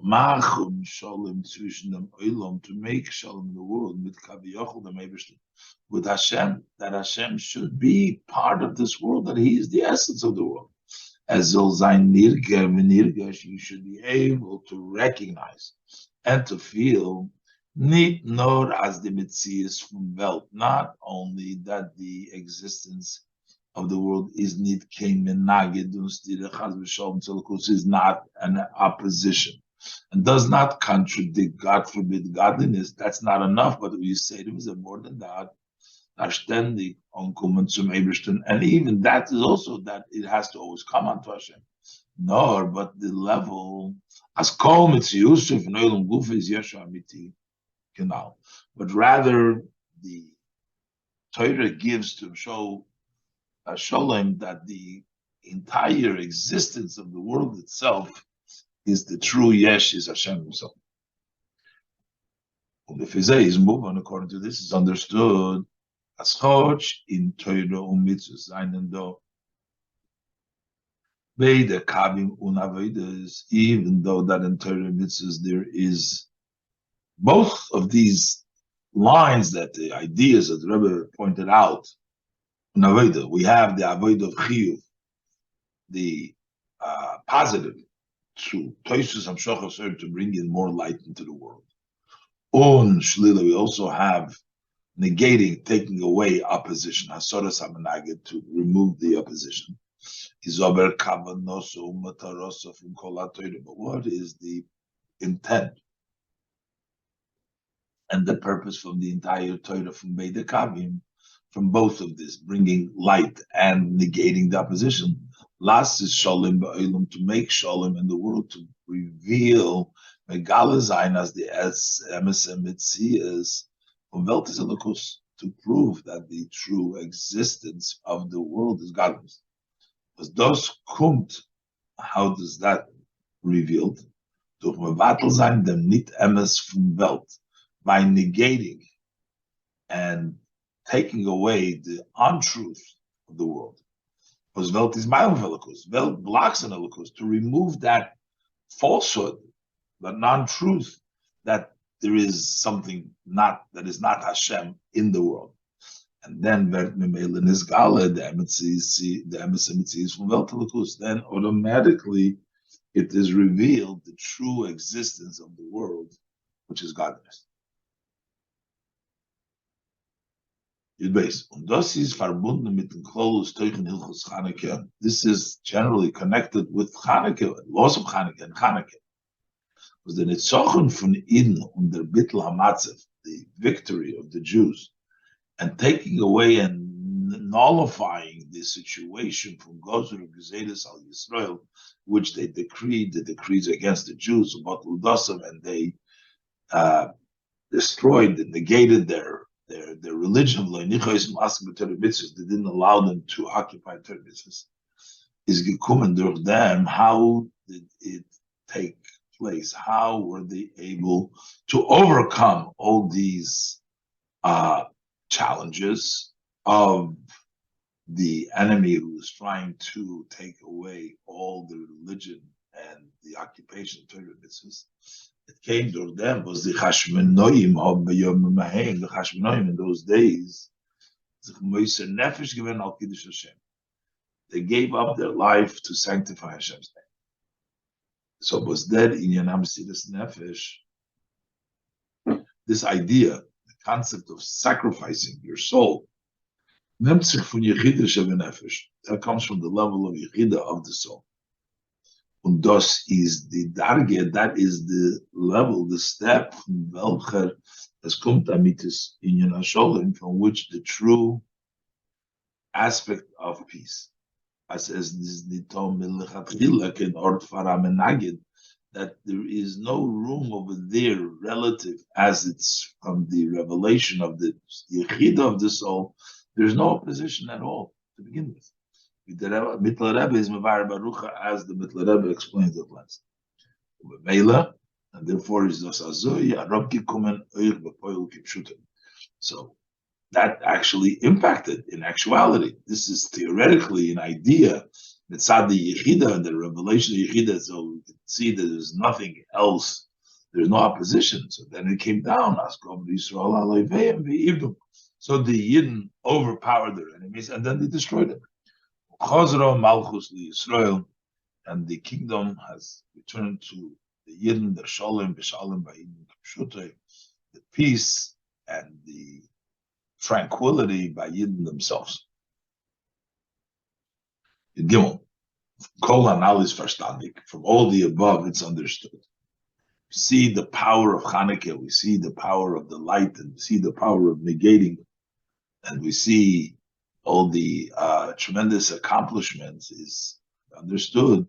Machum Shalom zwischen dem Olam, to make Shalom in the world with Kaviyachol dem Eibishter, with Hashem, that Hashem should be part of this world, that He is the essence of the world. As Zol Zayin Nirge V'Nirgesh, you should be able to recognize and to feel Nicht nur as the Metzias from Welt, not only that the existence of the world is nicht kein menagid is not an opposition and does not contradict, God forbid, godliness. That's not enough, but we say them is more than that. Ständig ankommen zum Ebersten, and even that is also that it has to always come unto Hashem. Nor, but the level as kol mitzius of noilum guf is yesha amiti. But rather the Torah gives to show a sholem that the entire existence of the world itself is the true yesh, is Hashem Himself. And the Fizeh is moving according to this is understood as choch in Torah mitzvahs seinen do. Beide kavim unavodas, even though that in Torah mitzvahs there is both of these lines, that the ideas that the Rebbe pointed out, we have the avodah of chiyuv, the positive, to toisus hamshachas, to bring in more light into the world. On shlila, we also have negating, taking away opposition, hasoras hamanagid, to remove the opposition. Izober kavanoso mataroso from kol haTorah. But what is the intent and the purpose from the entire Torah, from Beide Kavim, from both of this, bringing light and negating the opposition? Last is Shalom Ba'olam, to make Shalom in the world, to reveal Megala Zayin as the MSM Mitzias from Weltis Elokus, to prove that the true existence of the world is godliness. As das kommt, how does that revealed? Durch Mevatel Zayin dem nit emes from Welt, by negating and taking away the untruth of the world. Because Welt is Ma'ilum Velikus. Welt blocks an Elikus, to remove that falsehood, that non-truth, that there is something that is not Hashem in the world. And then the emes from Welt Elikus, then automatically it is revealed the true existence of the world, which is godliness. This is generally connected with Chanukah, laws of Chanukah and Chanukah. Was the Nitzochen von Eden under Bittel Hamatzev, the victory of the Jews, and taking away and nullifying the situation from Gozer of Gezedes al Yisrael, which they decreed, the decrees against the Jews about Ludasim, and they destroyed and negated their religion. They didn't allow them to occupy Torah mitzvahs. Is gekommen durch them. How did it take place? How were they able to overcome all these challenges of the enemy who was trying to take away all the religion and the occupation of Torah mitzvahs? It came to them was the Chashmonoim of B'Yom Mahem. The Chashmonoim in those days, they gave up their life to sanctify Hashem's name. So was that in Yanam Sidus Nefesh? This idea, the concept of sacrificing your soul, that comes from the level of Yechida of the soul. Und das is the Darge, that is the level, the step from welcher es kommt damit is in Yonasholim, from which the true aspect of peace, as this nitom milchatchila ken ort faramenagid, that there is no room over there relative as it's from the revelation of the Yechida of the soul. There's no opposition at all to begin with. Mittel Rebbe is Mevar Barucha as the Mittel Rebbe explains it last. And therefore is das Azoi, Arab Kikumen, Oich Bepoil Kipshutim. So that actually impacted in actuality. This is theoretically an idea. Mitzad the Yechida and the revelation of Yechida, so we can see that there's nothing else. There's no opposition. So then it came down. So the Yidden overpowered their enemies and then they destroyed them. Chazra Malchus Yisrael, and the kingdom has returned to the Yidden, the Shalom, B'Shalom, Ba'idin Kipshutei, the peace and the tranquility by Yidden themselves. Gimel, Kol Hanal is verstandig. From all the above, it's understood. We see the power of Chanukah, we see the power of the light, and we see the power of negating, and we see all the tremendous accomplishments is understood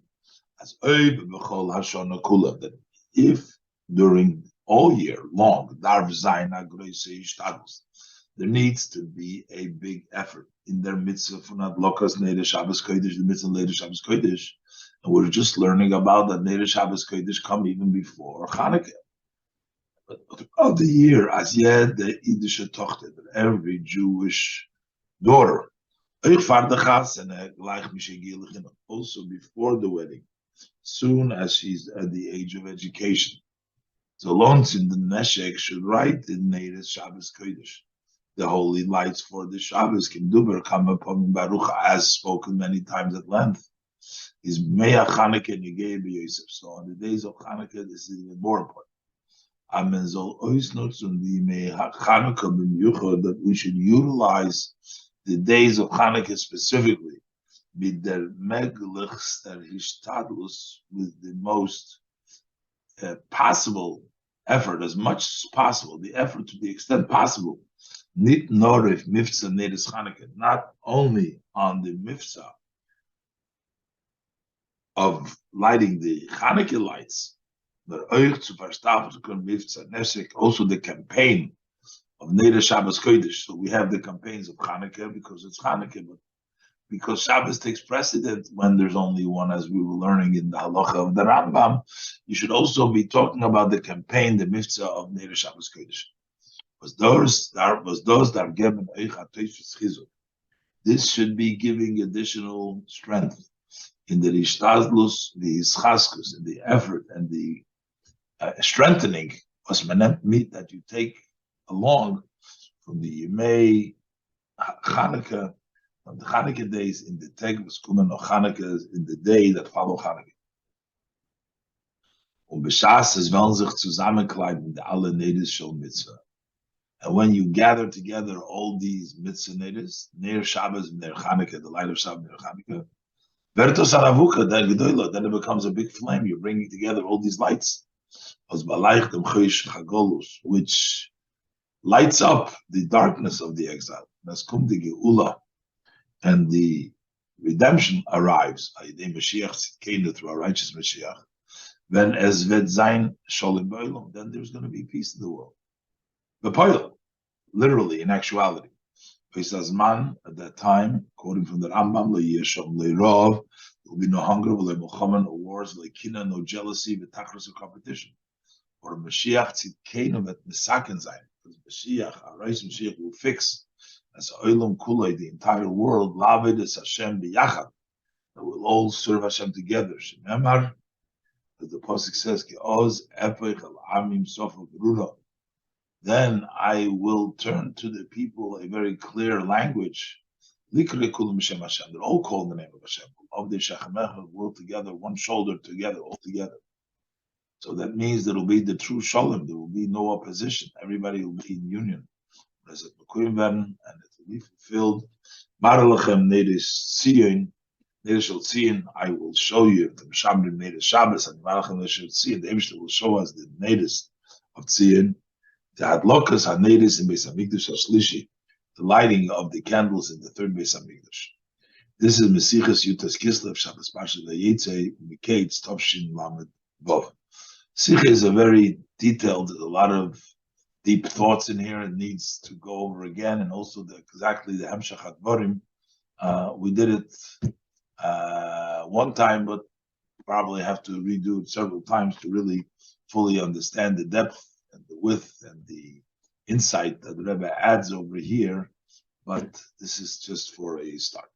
as Oib B'chol Hashana Kula, that if during all year long, Darv Zayin HaGroisei Ishtadlus, there needs to be a big effort in their mitzvah for not lokas Neder Shabbos Kodesh, the mitzvah later Shabbos Kodesh, and we're just learning about that Neder Shabbos Kodesh come even before Chanukah. But throughout the year, as yet the Idische Tochter, every Jewish daughter, also before the wedding, soon as she's at the age of education. So loans in the Neshek should write in Neder Shabbos Kodesh. The holy lights for the Shabbos Kim Duber come upon Baruch as spoken many times at length. Is Meya Chanukah Negei B'Yosef. So on the days of Chanukah, this is even more important. Amen Zol Ois Nutzun Meya Chanukah B'Myuchah, that we should utilize the days of Chanukah specifically with their meglichs, their hishtadlus, with the most possible effort, as much as possible, the effort to the extent possible. Nit norif mifza nedes Chanukah, not only on the mifza of lighting the Chanukah lights, but also the campaign of Neder Shabbos Kodesh. So we have the campaigns of Chanukah because it's Chanukah, but because Shabbos takes precedent when there's only one, as we were learning in the halacha of the Rambam, you should also be talking about the campaign, the mitzvah of Neder Shabbos Kodesh. This should be giving additional strength in the rishtadlus, the ischaskus, in the effort and the strengthening meat that you take along from the Yemei Chanukah, from the Chanukah days in the Tegvus Kuman of Chanukah in the day that follow Chanukah. B'shas es wollen sich zusammenkleiden alle Nedes shel Mitzvah. And when you gather together all these Mitzvah Nedes, Ner Shabbos and Ner Chanukah, the light of Shabbos and Ner Chanukah, Vertos Aravuka, then it becomes a big flame. You're bringing together all these lights, which lights up the darkness of the exile. And the redemption arrives through a righteous Mashiach. Then as Vedzain Sholem Ba'olam, then there's going to be peace in the world. B'poil, literally, in actuality. Man, at that time, quoting from the Rambam, there will be no hunger, no wars, no jealousy, no competition. Or Mashiach tzidkeinu vet misaken zayin, because Mashiach, our Mashiach, will fix as Olam Kulei, the entire world, Lavid es Hashem b'yachad, that will all serve Hashem together. Shememar, as the pasuk says, Ke'oz epech al amim sofa geruda. Then I will turn to the people a very clear language. Likre kulam Hashem Hashem. They're all called in the name of Hashem. Of the Shachamecha, work together, one shoulder together, all together. So that means there will be the true shalom. There will be no opposition. Everybody will be in union. And it will be fulfilled. Maralachem Nedes Tzion, Nedes Shel Tzion. I will show you the Shabbat Nedes Shabbos, and Maralachem Nedes Shel Tzion. The Eibishter will show us the Nedes of Tzion. The Hadlokas HaNedes in Beis Hamikdash HaShlishi, the lighting of the candles in the third Beis Hamikdash. This is Mesichas Yutas Kislev Shabbos Parshat Vayetze Miketz Tovshin Lamed Vov. Sikha is a very detailed, a lot of deep thoughts in here. It needs to go over again, and also exactly the Hamshach Advarim. We did it one time, but probably have to redo it several times to really fully understand the depth and the width and the insight that the Rebbe adds over here. But this is just for a start.